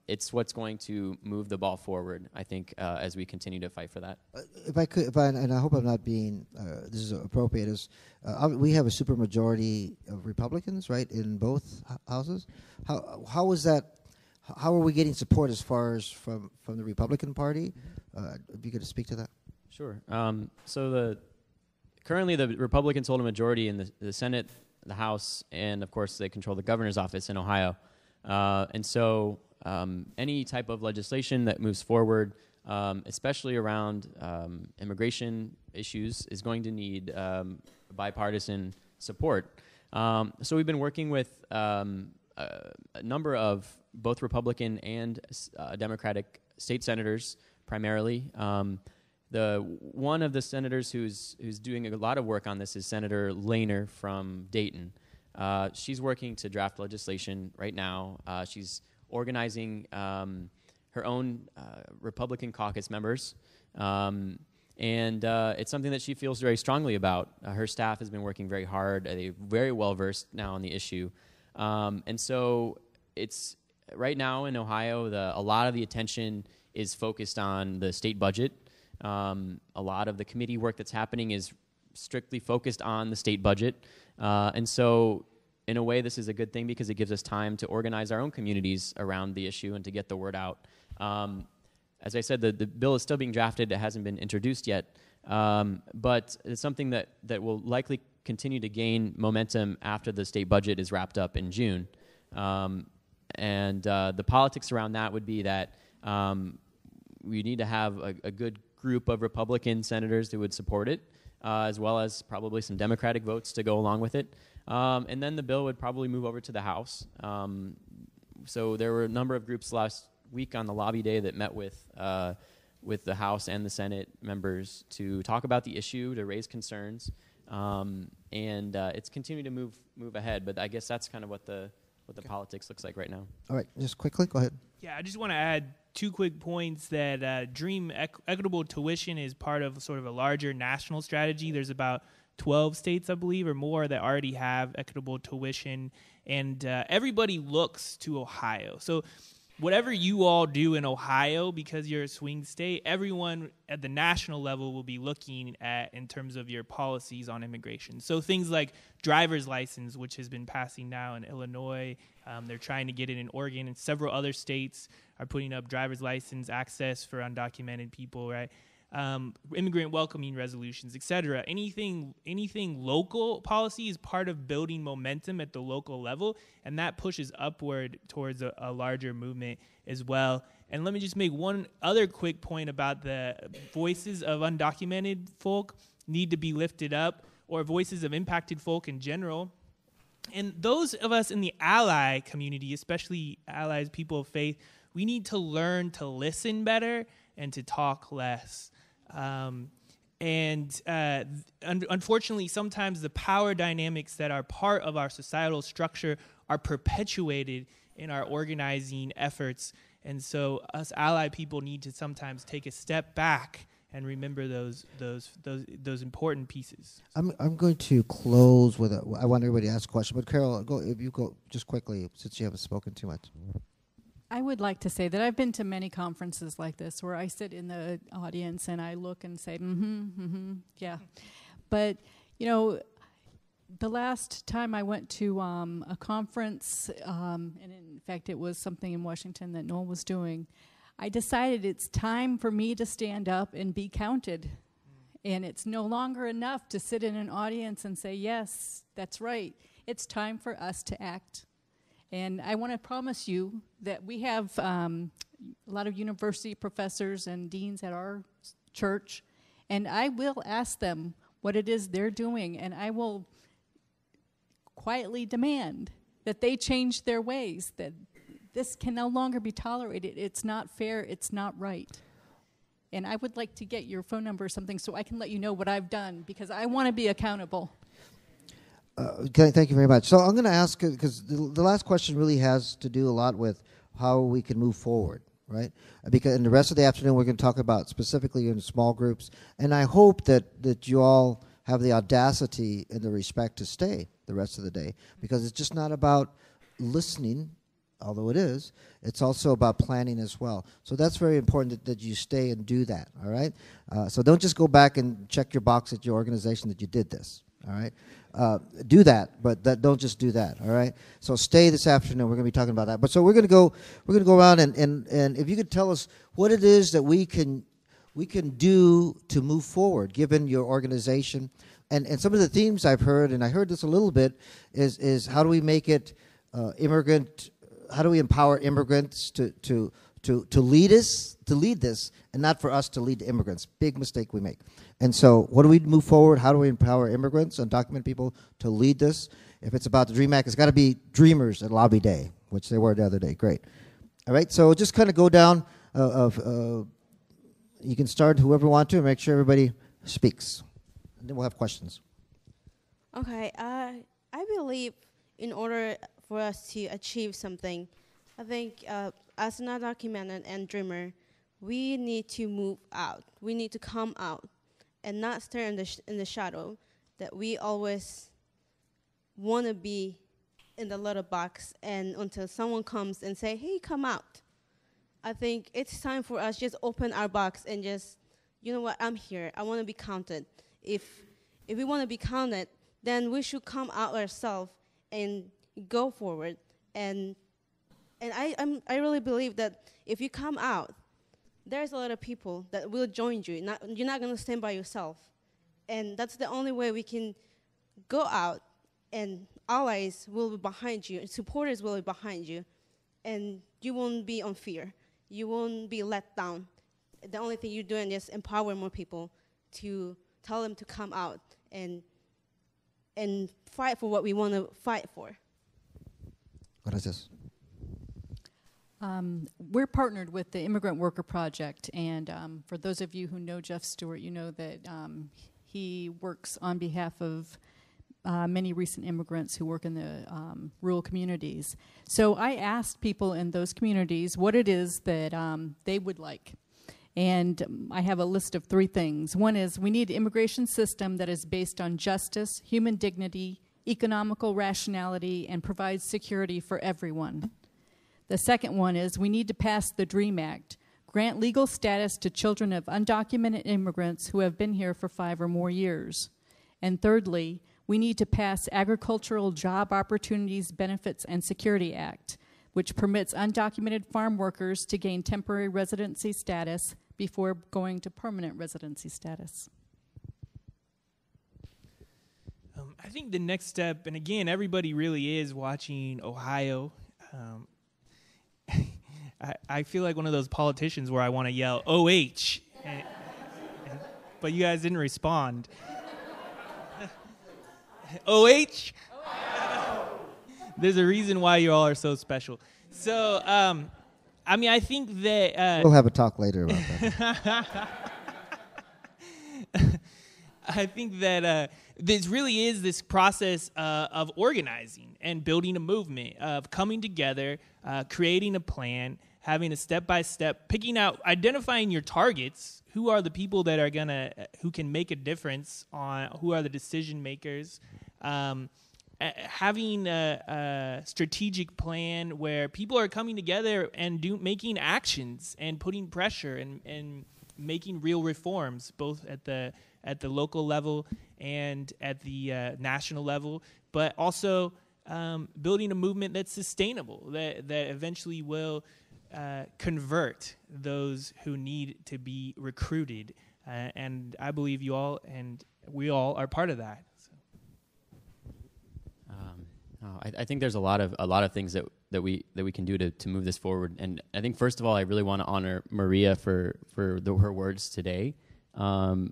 It's what's going to move the ball forward, I think, as we continue to fight for that. If I could, and I hope I'm not being, this is appropriate, we have a supermajority of Republicans, right, in both houses. How is that? How are we getting support as far as from the Republican Party? If you could speak to that. Sure. So currently the Republicans hold a majority in the Senate, the House, and of course they control the governor's office in Ohio. And so any type of legislation that moves forward, especially around immigration issues, is going to need bipartisan support. So we've been working with a number of both Republican and Democratic state senators, primarily. One of the senators who's doing a lot of work on this is Senator Lehner from Dayton. She's working to draft legislation right now. She's organizing her own Republican caucus members, and it's something that she feels very strongly about. Her staff has been working very hard. They're very well versed now on the issue, and so it's right now in Ohio. A lot of the attention is focused on the state budget. A lot of the committee work that's happening is strictly focused on the state budget. And so, in a way, this is a good thing because it gives us time to organize our own communities around the issue and to get the word out. As I said, the bill is still being drafted. It hasn't been introduced yet. But it's something that will likely continue to gain momentum after the state budget is wrapped up in June. And the politics around that would be that we need to have a good group of Republican senators who would support it, as well as probably some Democratic votes to go along with it. And then the bill would probably move over to the House. So there were a number of groups last week on the lobby day that met with the House and the Senate members to talk about the issue, to raise concerns, and it's continuing to move ahead. But I guess that's kind of what the politics looks like right now. All right, just quickly, go ahead. Yeah, I just want to add 2 quick points that DREAM equitable tuition is part of sort of a larger national strategy. There's about 12 states, I believe, or more that already have equitable tuition, and everybody looks to Ohio. So whatever you all do in Ohio, because you're a swing state, everyone at the national level will be looking at in terms of your policies on immigration. So things like driver's license, which has been passing now in Illinois, they're trying to get it in Oregon, and several other states are putting up driver's license access for undocumented people, right? Immigrant welcoming resolutions, etc. Anything local policy is part of building momentum at the local level, and that pushes upward towards a larger movement as well. And let me just make one other quick point about the voices of undocumented folk need to be lifted up, or voices of impacted folk in general. And those of us in the ally community, especially allies, people of faith, we need to learn to listen better and to talk less. Unfortunately, sometimes the power dynamics that are part of our societal structure are perpetuated in our organizing efforts. And so us ally people need to sometimes take a step back and remember those important pieces. I'm going to close with I want everybody to ask a question, but Carol, if you go just quickly, since you haven't spoken too much. I would like to say that I've been to many conferences like this where I sit in the audience and I look and say, yeah. But, the last time I went to a conference, and in fact it was something in Washington that Noel was doing, I decided it's time for me to stand up and be counted. And it's no longer enough to sit in an audience and say, yes, that's right. It's time for us to act. And I want to promise you that we have a lot of university professors and deans at our church, and I will ask them what it is they're doing, and I will quietly demand that they change their ways, that this can no longer be tolerated. It's not fair. It's not right. And I would like to get your phone number or something so I can let you know what I've done, because I want to be accountable. Okay, thank you very much. So I'm going to ask, because the last question really has to do a lot with how we can move forward, right? Because in the rest of the afternoon, we're going to talk about specifically in small groups, and I hope that you all have the audacity and the respect to stay the rest of the day, because it's just not about listening, although it is. It's also about planning as well. So that's very important that you stay and do that, all right? So don't just go back and check your box at your organization that you did this, all right? Do that, but don't just do that, all right? So stay this afternoon. We're going to be talking about that. But so we're going to go around and if you could tell us what it is that we can do to move forward, given your organization, and some of the themes I've heard, and I heard this a little bit, is how do we make it immigrant? How do we empower immigrants to lead this, and not for us to lead the immigrants? Big mistake we make. And so, what do we move forward? How do we empower immigrants and undocumented people to lead this? If it's about the DREAM Act, it's got to be Dreamers at Lobby Day, which they were the other day. Great. All right. So just kind of go down. You can start whoever want to, and make sure everybody speaks, and then we'll have questions. Okay. I believe in order for us to achieve something, I think as an undocumented and dreamer, we need to move out. We need to come out and not stay in the shadow that we always want to be in the little box, and until someone comes and say, hey, come out. I think it's time for us just open our box and just, you know what, I'm here. I want to be counted. If we want to be counted, then we should come out ourselves and go forward. And I really believe that if you come out, there's a lot of people that will join you. You're not going to stand by yourself. And that's the only way we can go out, and allies will be behind you, and supporters will be behind you, and you won't be on fear. You won't be let down. The only thing you're doing is empower more people to tell them to come out and fight for what we want to fight for. What is this? We're partnered with the Immigrant Worker Project, and for those of you who know Jeff Stewart, you know that he works on behalf of many recent immigrants who work in the rural communities. So I asked people in those communities what it is that they would like. And I have a list of 3 things. One is we need an immigration system that is based on justice, human dignity, economical rationality, and provides security for everyone. The second one is we need to pass the DREAM Act, grant legal status to children of undocumented immigrants who have been here for 5 or more years. And thirdly, we need to pass Agricultural Job Opportunities, Benefits, and Security Act, which permits undocumented farm workers to gain temporary residency status before going to permanent residency status. I think the next step, and again, everybody really is watching Ohio. I feel like one of those politicians where I want to yell, OH, but you guys didn't respond. OH? There's a reason why you all are so special. So, I mean, I think that... we'll have a talk later about that. I think that this really is this process of organizing and building a movement, of coming together, creating a plan, having a step-by-step, picking out, identifying your targets, who are the people that are who can make a difference on, who are the decision makers, having a strategic plan where people are coming together and making actions and putting pressure and making real reforms, both at the local level and at the national level, but also building a movement that's sustainable, that eventually will convert those who need to be recruited. And I believe you all and we all are part of that. So. I think there's a lot of things that we can do to move this forward. And I think first of all, I really want to honor Maria for her words today. That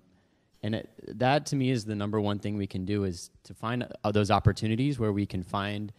to me is the number one thing we can do, is to find those opportunities where we can find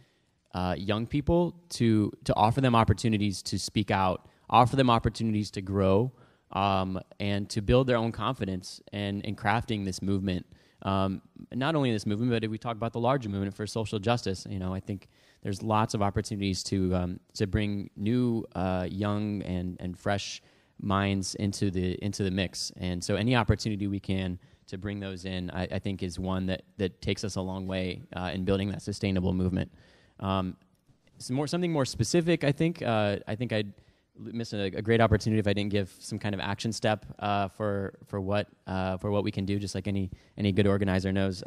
young people to offer them opportunities to speak out, offer them opportunities to grow, and to build their own confidence in crafting this movement. Not only this movement, but if we talk about the larger movement for social justice, I think there's lots of opportunities to bring new, young and fresh minds into the mix. And so any opportunity we can to bring those in, I think is one that takes us a long way in building that sustainable movement. Something more specific, I think I'd miss a great opportunity if I didn't give some kind of action step for what we can do, just like any good organizer knows.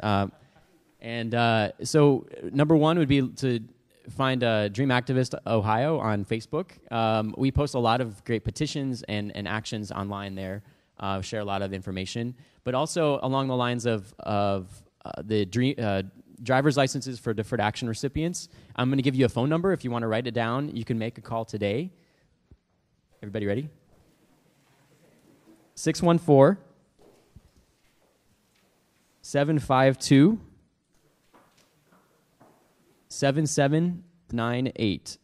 So number one would be to find Dream Activist Ohio on Facebook. We post a lot of great petitions and actions online there, share a lot of information, but also along the lines of the driver's licenses for deferred action recipients. I'm going to give you a phone number. If you want to write it down, you can make a call today. Everybody ready? 614-752-7798.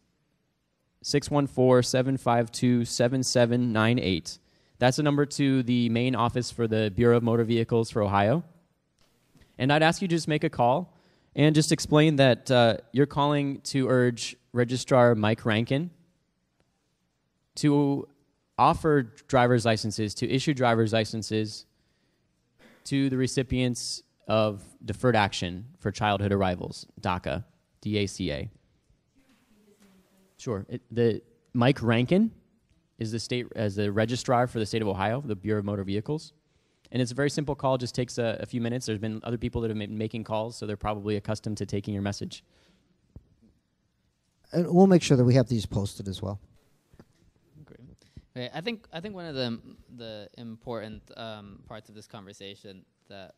614-752-7798. That's a number to the main office for the Bureau of Motor Vehicles for Ohio. And I'd ask you to just make a call and just explain that you're calling to urge Registrar Mike Rankin to offer driver's licenses, to issue driver's licenses to the recipients of deferred action for childhood arrivals, DACA, DACA. Sure. The Mike Rankin is the registrar for the state of Ohio, the Bureau of Motor Vehicles. And it's a very simple call, just takes a few minutes. There's been other people that have been making calls, so they're probably accustomed to taking your message. And we'll make sure that we have these posted as well. Okay. I think one of the important parts of this conversation that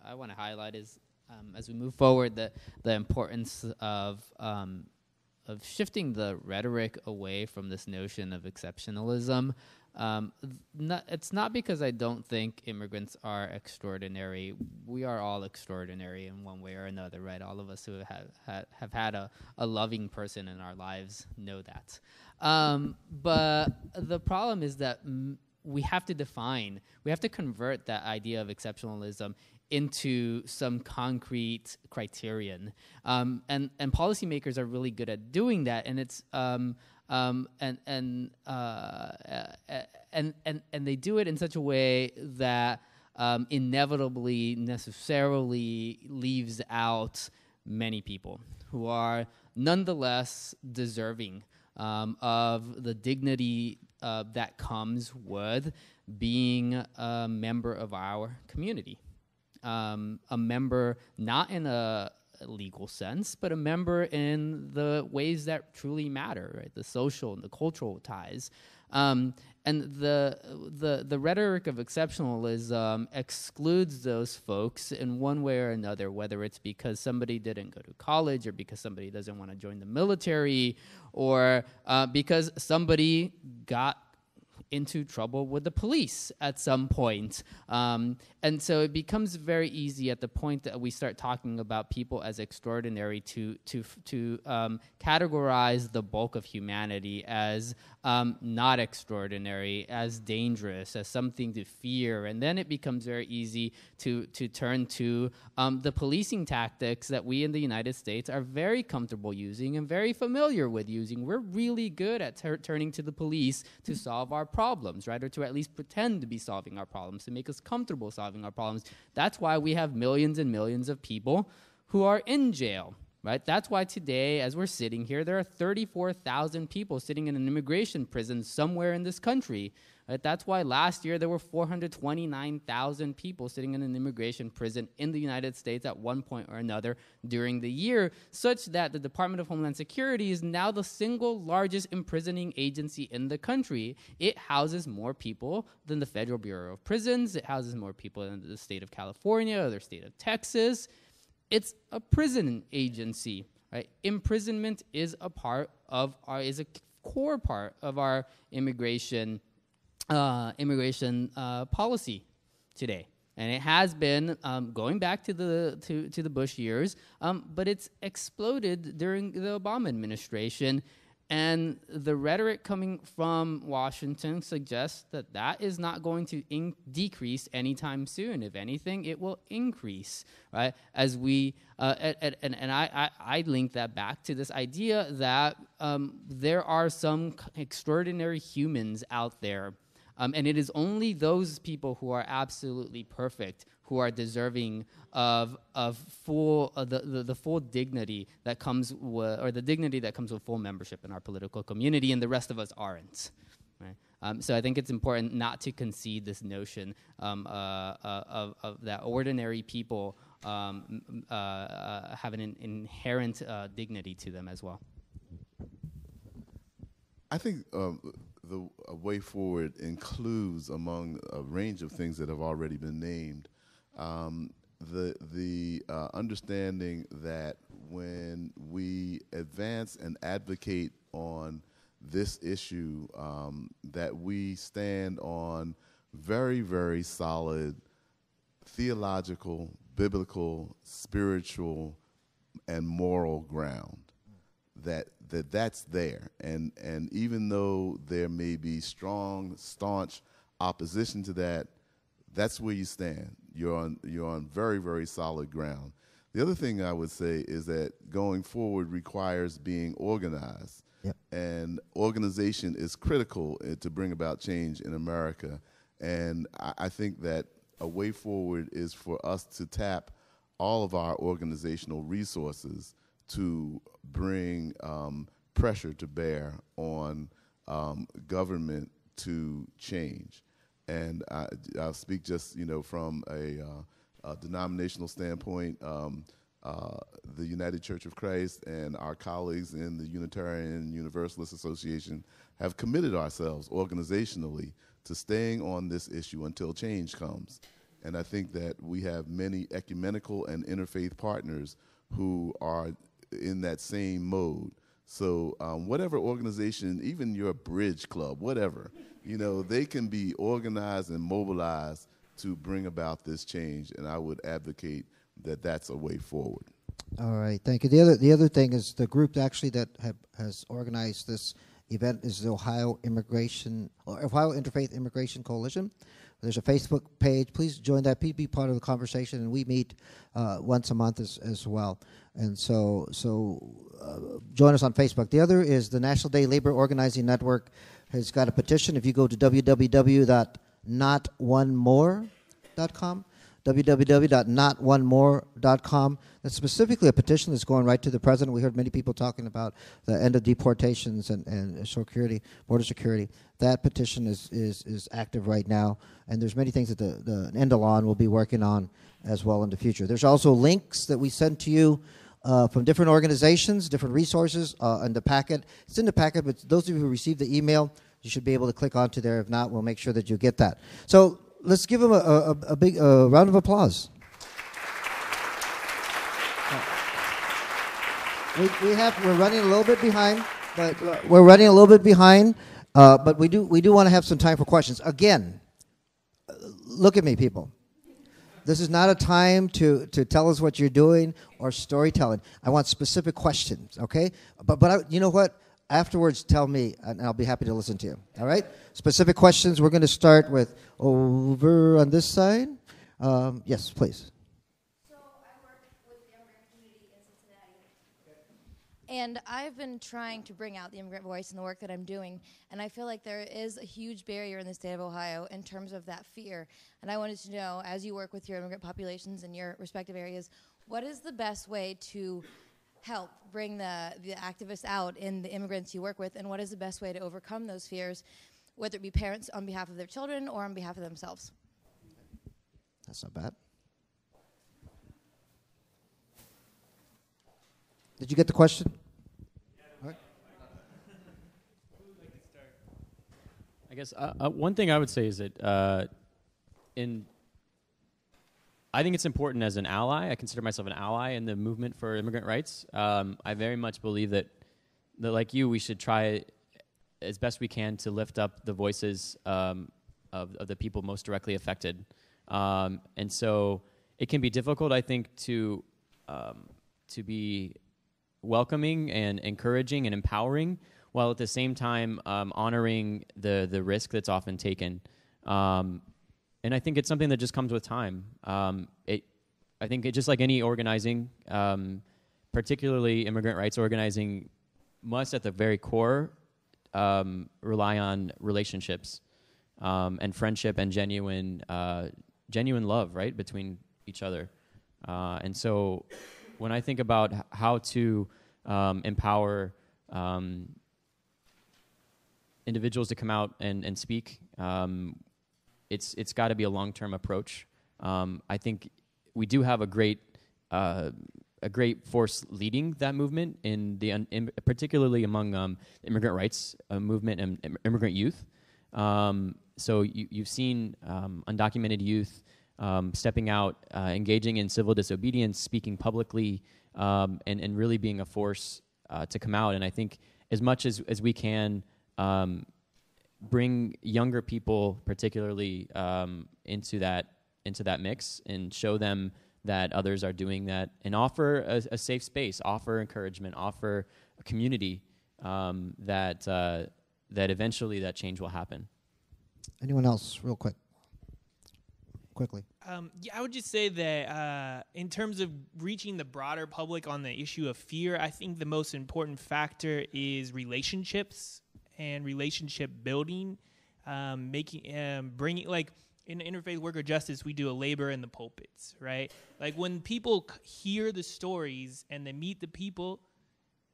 I want to highlight is as we move forward the importance of shifting the rhetoric away from this notion of exceptionalism. It's not because I don't think immigrants are extraordinary. We are all extraordinary in one way or another, right? All of us who have had a loving person in our lives know that. But the problem is that we have to convert that idea of exceptionalism into some concrete criterion. And policymakers are really good at doing that, and it's and they do it in such a way that inevitably, necessarily leaves out many people who are nonetheless deserving of the dignity that comes with being a member of our community. A member not in a legal sense, but a member in the ways that truly matter, right? The social and the cultural ties. And the rhetoric of exceptionalism excludes those folks in one way or another, whether it's because somebody didn't go to college, or because somebody doesn't want to join the military, or because somebody got into trouble with the police at some point. And so it becomes very easy at the point that we start talking about people as extraordinary to categorize the bulk of humanity as not extraordinary, as dangerous, as something to fear. And then it becomes very easy to turn to the policing tactics that we in the United States are very comfortable using and very familiar with using. We're really good at turning to the police to solve our problems, right? Or to at least pretend to be solving our problems, to make us comfortable solving our problems. That's why we have millions and millions of people who are in jail, right? That's why today, as we're sitting here, there are 34,000 people sitting in an immigration prison somewhere in this country, Right? That's why last year there were 429,000 people sitting in an immigration prison in the United States at one point or another during the year, such that the Department of Homeland Security is now the single largest imprisoning agency in the country. It houses more people than the Federal Bureau of Prisons. It houses more people than the state of California or the state of Texas. It's a prison agency. Right? Imprisonment is a core part of our immigration policy today, and it has been going back to the Bush years, but it's exploded during the Obama administration. And the rhetoric coming from Washington suggests that that is not going to decrease anytime soon. If anything, it will increase, right? As we I link that back to this idea that there are some extraordinary humans out there, and it is only those people who are absolutely perfect who are deserving of full the full dignity that comes with, or the dignity that comes with full membership in our political community, and the rest of us aren't. Right? So I think it's important not to concede this notion of that ordinary people have an inherent dignity to them as well. I think the way forward includes, among a range of things that have already been named, the understanding that when we advance and advocate on this issue, that we stand on very, very solid theological, biblical, spiritual, and moral ground. That's there, and even though there may be strong, staunch opposition to that, that's where you stand. You're on very, very solid ground. The other thing I would say is that going forward requires being organized. Yep. And organization is critical to bring about change in America. And I think that a way forward is for us to tap all of our organizational resources to bring pressure to bear on government to change. And I'll speak just, from a denominational standpoint. The United Church of Christ and our colleagues in the Unitarian Universalist Association have committed ourselves organizationally to staying on this issue until change comes. And I think that we have many ecumenical and interfaith partners who are in that same mode. So whatever organization, even your bridge club, whatever, they can be organized and mobilized to bring about this change. And I would advocate that that's a way forward. All right, thank you. The other thing is the group actually that has organized this event is the Ohio Interfaith Immigration Coalition. There's a Facebook page. Please join that. Please be part of the conversation, and we meet once a month as well. And so join us on Facebook. The other is the National Day Labor Organizing Network has got a petition. If you go to www.notonemore.com, www.notonemore.com. That's specifically a petition that's going right to the president. We heard many people talking about the end of deportations and security, border security. That petition is active right now, and there's many things that the Endalon will be working on as well in the future. There's also links that we send to you from different organizations, different resources in the packet. It's in the packet, but those of you who received the email, you should be able to click onto there. If not, we'll make sure that you get that. So let's give them a big round of applause. We're running a little bit behind, but we do want to have some time for questions. Again, look at me, people. This is not a time to tell us what you're doing or storytelling. I want specific questions, okay? But you know what? Afterwards, tell me, and I'll be happy to listen to you. All right? Specific questions. We're going to start with over on this side. Yes, please. So I work with the immigrant community in Cincinnati. And I've been trying to bring out the immigrant voice in the work that I'm doing. And I feel like there is a huge barrier in the state of Ohio in terms of that fear. And I wanted to know, as you work with your immigrant populations in your respective areas, what is the best way to help bring the activists out in the immigrants you work with, and what is the best way to overcome those fears whether it be parents on behalf of their children or on behalf of themselves. That's not bad. Did you get the question? All right. I guess one thing I would say is that I think it's important as an ally. I consider myself an ally in the movement for immigrant rights. I very much believe that like you, we should try as best we can to lift up the voices of the people most directly affected. And so it can be difficult, I think, to be welcoming and encouraging and empowering, while at the same time honoring the risk that's often taken. And I think it's something that just comes with time. I think just like any organizing, particularly immigrant rights organizing, must at the very core rely on relationships and friendship and genuine love, right, between each other. And so when I think about how to empower individuals to come out and speak, it's got to be a long-term approach. I think we do have a great force leading that movement particularly among immigrant rights movement and immigrant youth. So you've seen undocumented youth stepping out, engaging in civil disobedience, speaking publicly, and really being a force to come out. And I think as much as we can bring younger people particularly into that mix and show them that others are doing that, and offer a safe space, offer encouragement, offer a community that eventually that change will happen. Anyone else, real quickly? I would just say that in terms of reaching the broader public on the issue of fear, I think the most important factor is relationships and relationship building, bringing, like in Interfaith Work of Justice, we do a labor in the pulpits, right? Like when people hear the stories and they meet the people,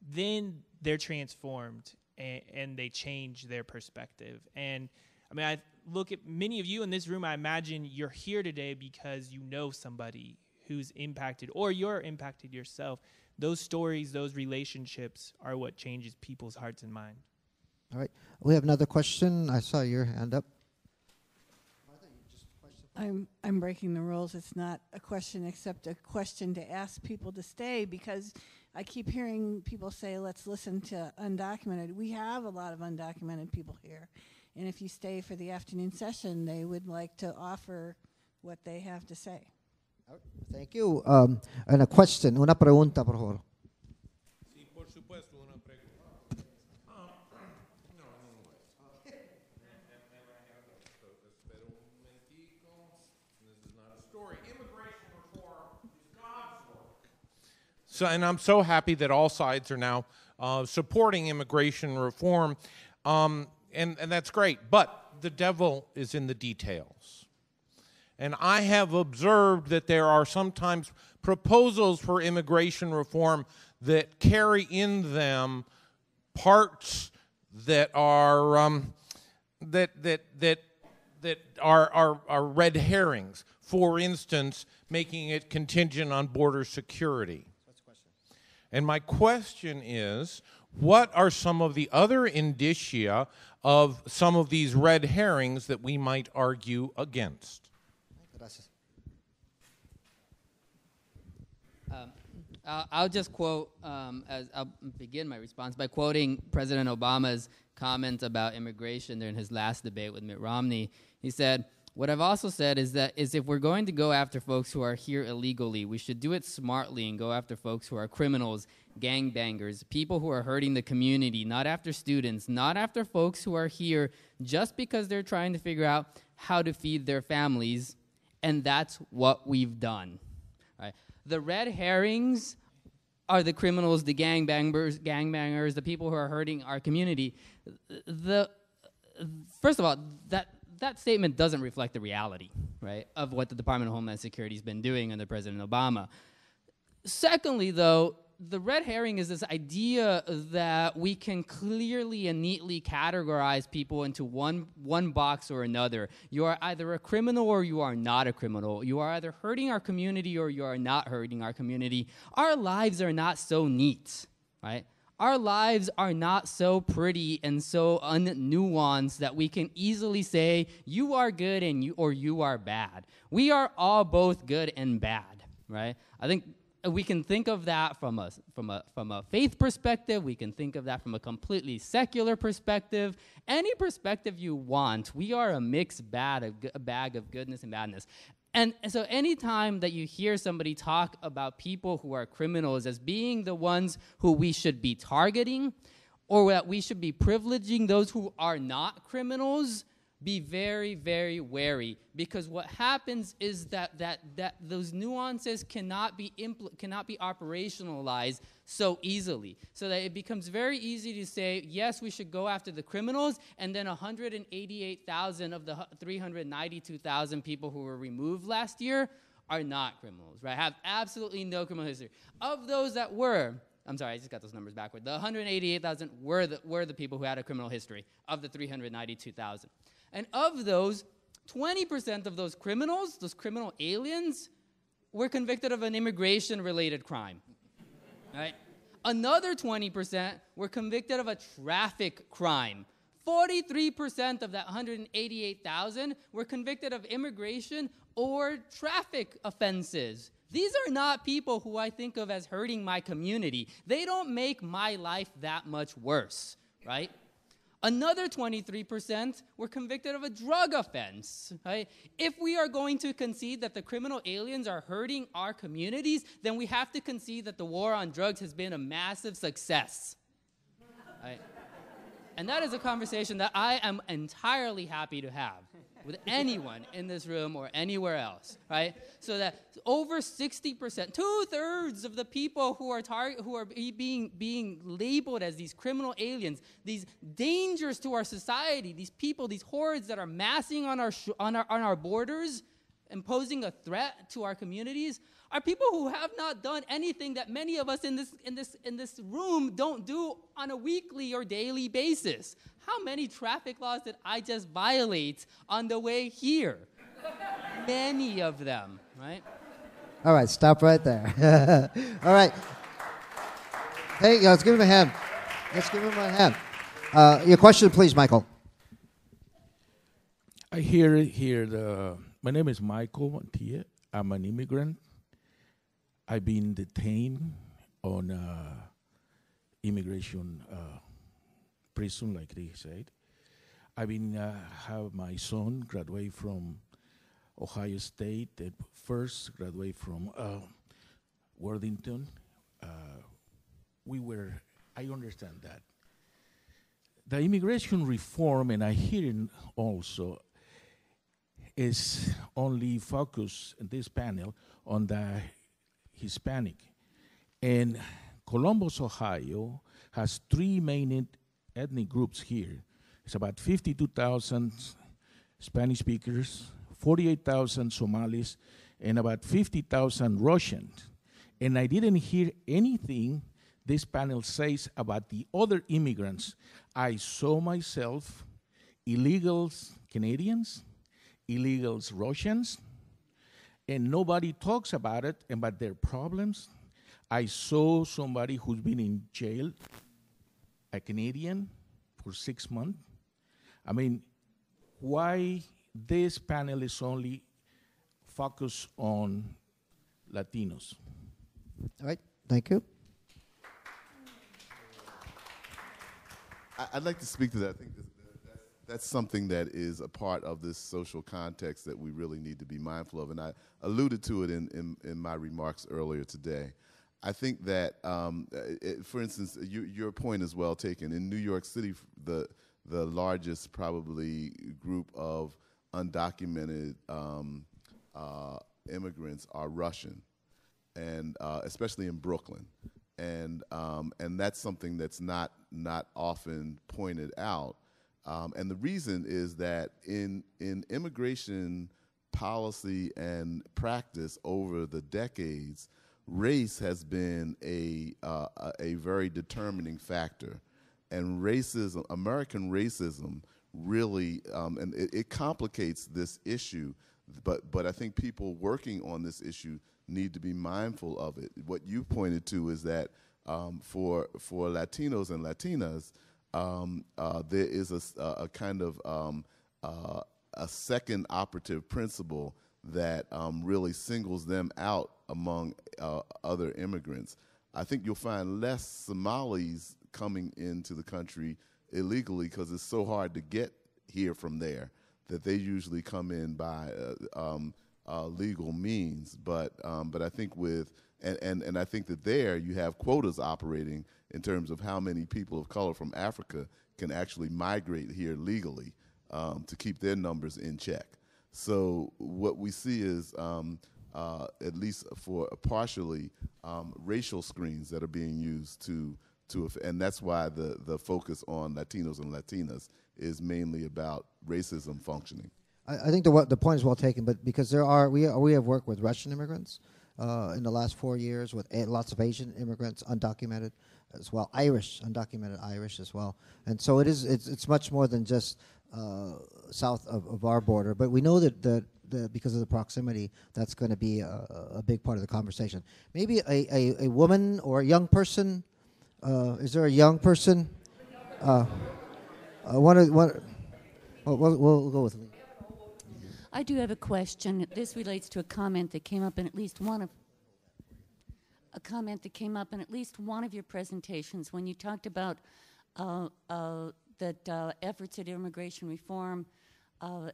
then they're transformed and they change their perspective. And I mean, I look at many of you in this room, I imagine you're here today because you know somebody who's impacted, or you're impacted yourself. Those stories, those relationships are what changes people's hearts and minds. All right. We have another question. I saw your hand up. I'm breaking the rules. It's not a question except a question to ask people to stay, because I keep hearing people say, let's listen to undocumented. We have a lot of undocumented people here. And if you stay for the afternoon session, they would like to offer what they have to say. Thank you. And a question, una pregunta, por favor. Sí, por supuesto, una pregunta. Espera un momentico. This is not a story. Immigration reform is God's work. So, and I'm so happy that all sides are now supporting immigration reform. And that's great, but the devil is in the details. And I have observed that there are sometimes proposals for immigration reform that carry in them parts that are are red herrings. For instance, making it contingent on border security. And my question is, what are some of the other indicia of some of these red herrings that we might argue against? I'll just quote, as I'll begin my response by quoting President Obama's comment about immigration during his last debate with Mitt Romney. He said, "What I've also said is if we're going to go after folks who are here illegally, we should do it smartly and go after folks who are criminals, gangbangers, people who are hurting the community, not after students, not after folks who are here just because they're trying to figure out how to feed their families." And that's what we've done. Right? The red herrings are the criminals, the gangbangers, the people who are hurting our community. First of all, that statement doesn't reflect the reality, right, of what the Department of Homeland Security has been doing under President Obama. Secondly, though, the red herring is this idea that we can clearly and neatly categorize people into one box or another. You are either a criminal or you are not a criminal. You are either hurting our community or you are not hurting our community. Our lives are not so neat, right? Our lives are not so pretty and so unnuanced that we can easily say you are good and you are bad. We are all both good and bad, right? I think we can think of that from a faith perspective. We can think of that from a completely secular perspective. Any perspective you want, we are a mixed bag of goodness and badness. And so anytime that you hear somebody talk about people who are criminals as being the ones who we should be targeting, or that we should be privileging those who are not criminals, be very, very wary, because what happens is that those nuances cannot be operationalized so easily, so that it becomes very easy to say, yes, we should go after the criminals, and then 188,000 of the 392,000 people who were removed last year are not criminals, right? Have absolutely no criminal history. Of those that were, I'm sorry, I just got those numbers backward. The 188,000 were the people who had a criminal history of the 392,000. And of those, 20% of those criminals, those criminal aliens, were convicted of an immigration-related crime, right? Another 20% were convicted of a traffic crime. 43% of that 188,000 were convicted of immigration or traffic offenses. These are not people who I think of as hurting my community. They don't make my life that much worse, right? Another 23% were convicted of a drug offense, right? If we are going to concede that the criminal aliens are hurting our communities, then we have to concede that the war on drugs has been a massive success, right? And that is a conversation that I am entirely happy to have with anyone in this room or anywhere else, right? So that over 60%, 2/3 of the people who are being labeled as these criminal aliens, these dangers to our society, these people, these hordes that are massing on our borders, imposing a threat to our communities, are people who have not done anything that many of us in this room don't do on a weekly or daily basis. How many traffic laws did I just violate on the way here? Many of them, right? All right, stop right there. All right. Hey, let's give him a hand. Let's give him a hand. Your question, please, Michael. I hear my name is Michael Montia. I'm an immigrant. I've been detained on immigration prison, like they said. I've been have my son graduate from Ohio State, first graduate from Worthington. I understand that. The immigration reform, and I hear it also, is only focused in this panel on the Hispanic. And Columbus, Ohio has 3 main ethnic groups here. It's about 52,000 Spanish speakers, 48,000 Somalis, and about 50,000 Russians. And I didn't hear anything this panel says about the other immigrants. I saw myself illegals Canadians, illegals Russians, and nobody talks about it and about their problems. I saw somebody who's been in jail, a Canadian, for 6 months. I mean, why this panel is only focused on Latinos? All right, thank you. I'd like to speak to that. I think that's something that is a part of this social context that we really need to be mindful of, and I alluded to it in my remarks earlier today. I think that, for instance, your point is well taken. In New York City, the largest probably group of undocumented immigrants are Russian, and especially in Brooklyn, and that's something that's not often pointed out. And the reason is that in immigration policy and practice over the decades, race has been a very determining factor, and racism, American racism, really, and it complicates this issue. But I think people working on this issue need to be mindful of it. What you pointed to is that for Latinos and Latinas, there is a kind of a second operative principle that really singles them out among other immigrants. I think you'll find less Somalis coming into the country illegally because it's so hard to get here from there that they usually come in by legal means. But I think and I think that there you have quotas operating in terms of how many people of color from Africa can actually migrate here legally to keep their numbers in check. So what we see is, at least for partially, racial screens that are being used and that's why the focus on Latinos and Latinas is mainly about racism functioning. I think the point is well taken, but because we have worked with Russian immigrants in the last 4 years, with lots of Asian immigrants, undocumented as well, undocumented Irish as well, and so it's much more than just south of our border. But we know that because of the proximity, that's going to be a big part of the conversation. Maybe a woman or a young person. Is there a young person? We'll go with Lee. I do have a question. This relates to a comment that came up in at least one of your presentations when you talked about that efforts at immigration reform,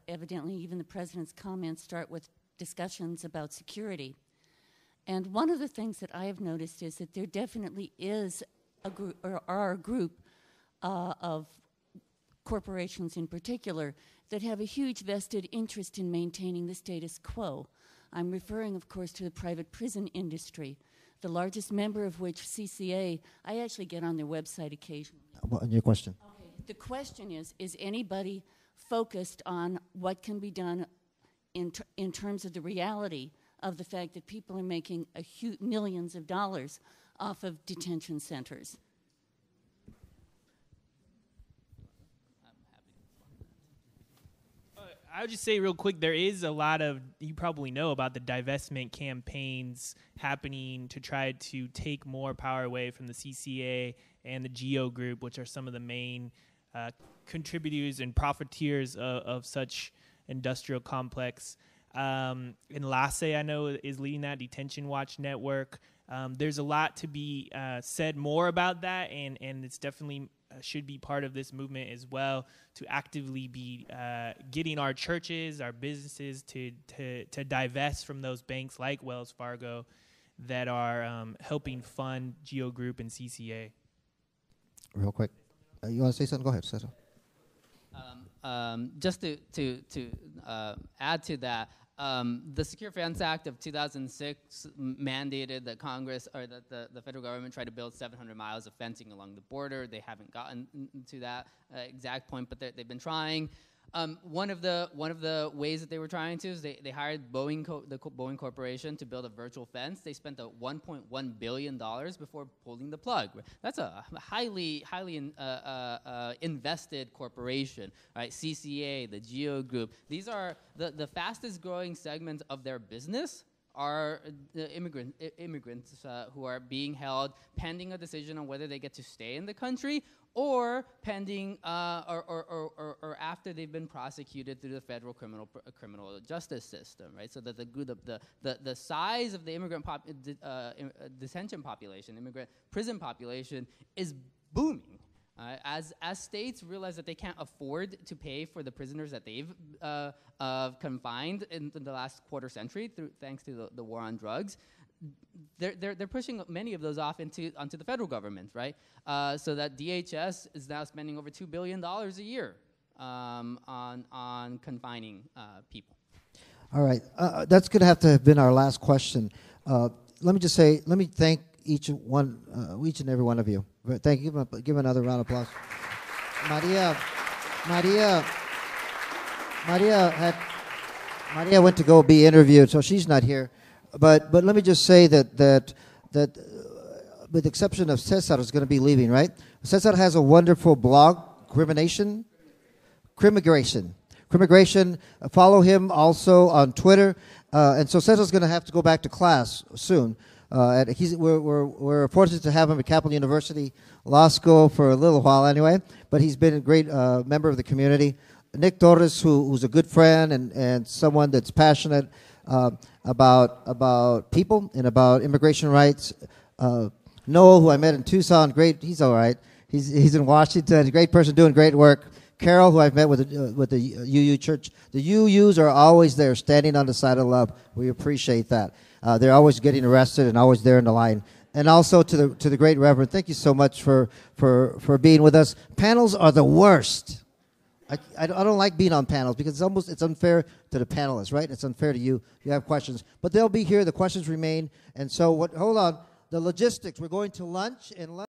evidently even the president's comments start with discussions about security. And one of the things that I have noticed is that there definitely is a group of corporations in particular that have a huge vested interest in maintaining the status quo. I'm referring, of course, to the private prison industry, the largest member of which, CCA, I actually get on their website occasionally. What, your question? Okay. The question is anybody focused on what can be done in terms of the reality of the fact that people are making millions of dollars off of detention centers? I would just say real quick, there is a lot of, you probably know about the divestment campaigns happening to try to take more power away from the CCA and the GEO group, which are some of the main contributors and profiteers of such industrial complex. And LASE, I know, is leading that, Detention Watch Network. There's a lot to be said more about that, and it's definitely should be part of this movement as well, to actively be getting our churches, our businesses to divest from those banks like Wells Fargo that are helping fund GEO Group and CCA. Real quick, you want to say something? Go ahead, César. Just to add to that, the Secure Fence Act of 2006 mandated that Congress, or that the federal government try to build 700 miles of fencing along the border. They haven't gotten to that exact point, but they've been trying. One of the ways that they were trying to is they hired the Boeing Corporation to build a virtual fence. They spent $1.1 billion before pulling the plug. That's a highly invested corporation, right? CCA, the GEO Group. These are the fastest growing segments of their business are the immigrants who are being held pending a decision on whether they get to stay in the country or pending or after they've been prosecuted through the federal criminal justice system, right? So that the size of the immigrant detention population, immigrant prison population, is booming. As states realize that they can't afford to pay for the prisoners that they've confined in the last quarter century, thanks to the war on drugs, they're pushing many of those off onto the federal government, right? So that DHS is now spending over $2 billion a year on confining people. All right, that's going to have been our last question. Let me thank each and every one of you. Thank you. Give another round of applause. Maria went to go be interviewed, so she's not here. But let me just say that with the exception of César, is going to be leaving, right? César has a wonderful blog, Crimigration. Follow him also on Twitter. And so César's going to have to go back to class soon. We're fortunate to have him at Capital University Law School for a little while anyway, but he's been a great member of the community. Nick Torres, who's a good friend and someone that's passionate about people and about immigration rights. Noel, who I met in Tucson, great. He's all right. He's in Washington, a great person doing great work. Carol, who I've met with the UU Church. The UUs are always there, standing on the side of love. We appreciate that. They're always getting arrested and always there in the line. And also to the great Reverend, thank you so much for being with us. Panels are the worst. I don't like being on panels because it's unfair to the panelists, right? It's unfair to you. You have questions, but they'll be here. The questions remain. And so hold on. The logistics. We're going to lunch and lunch.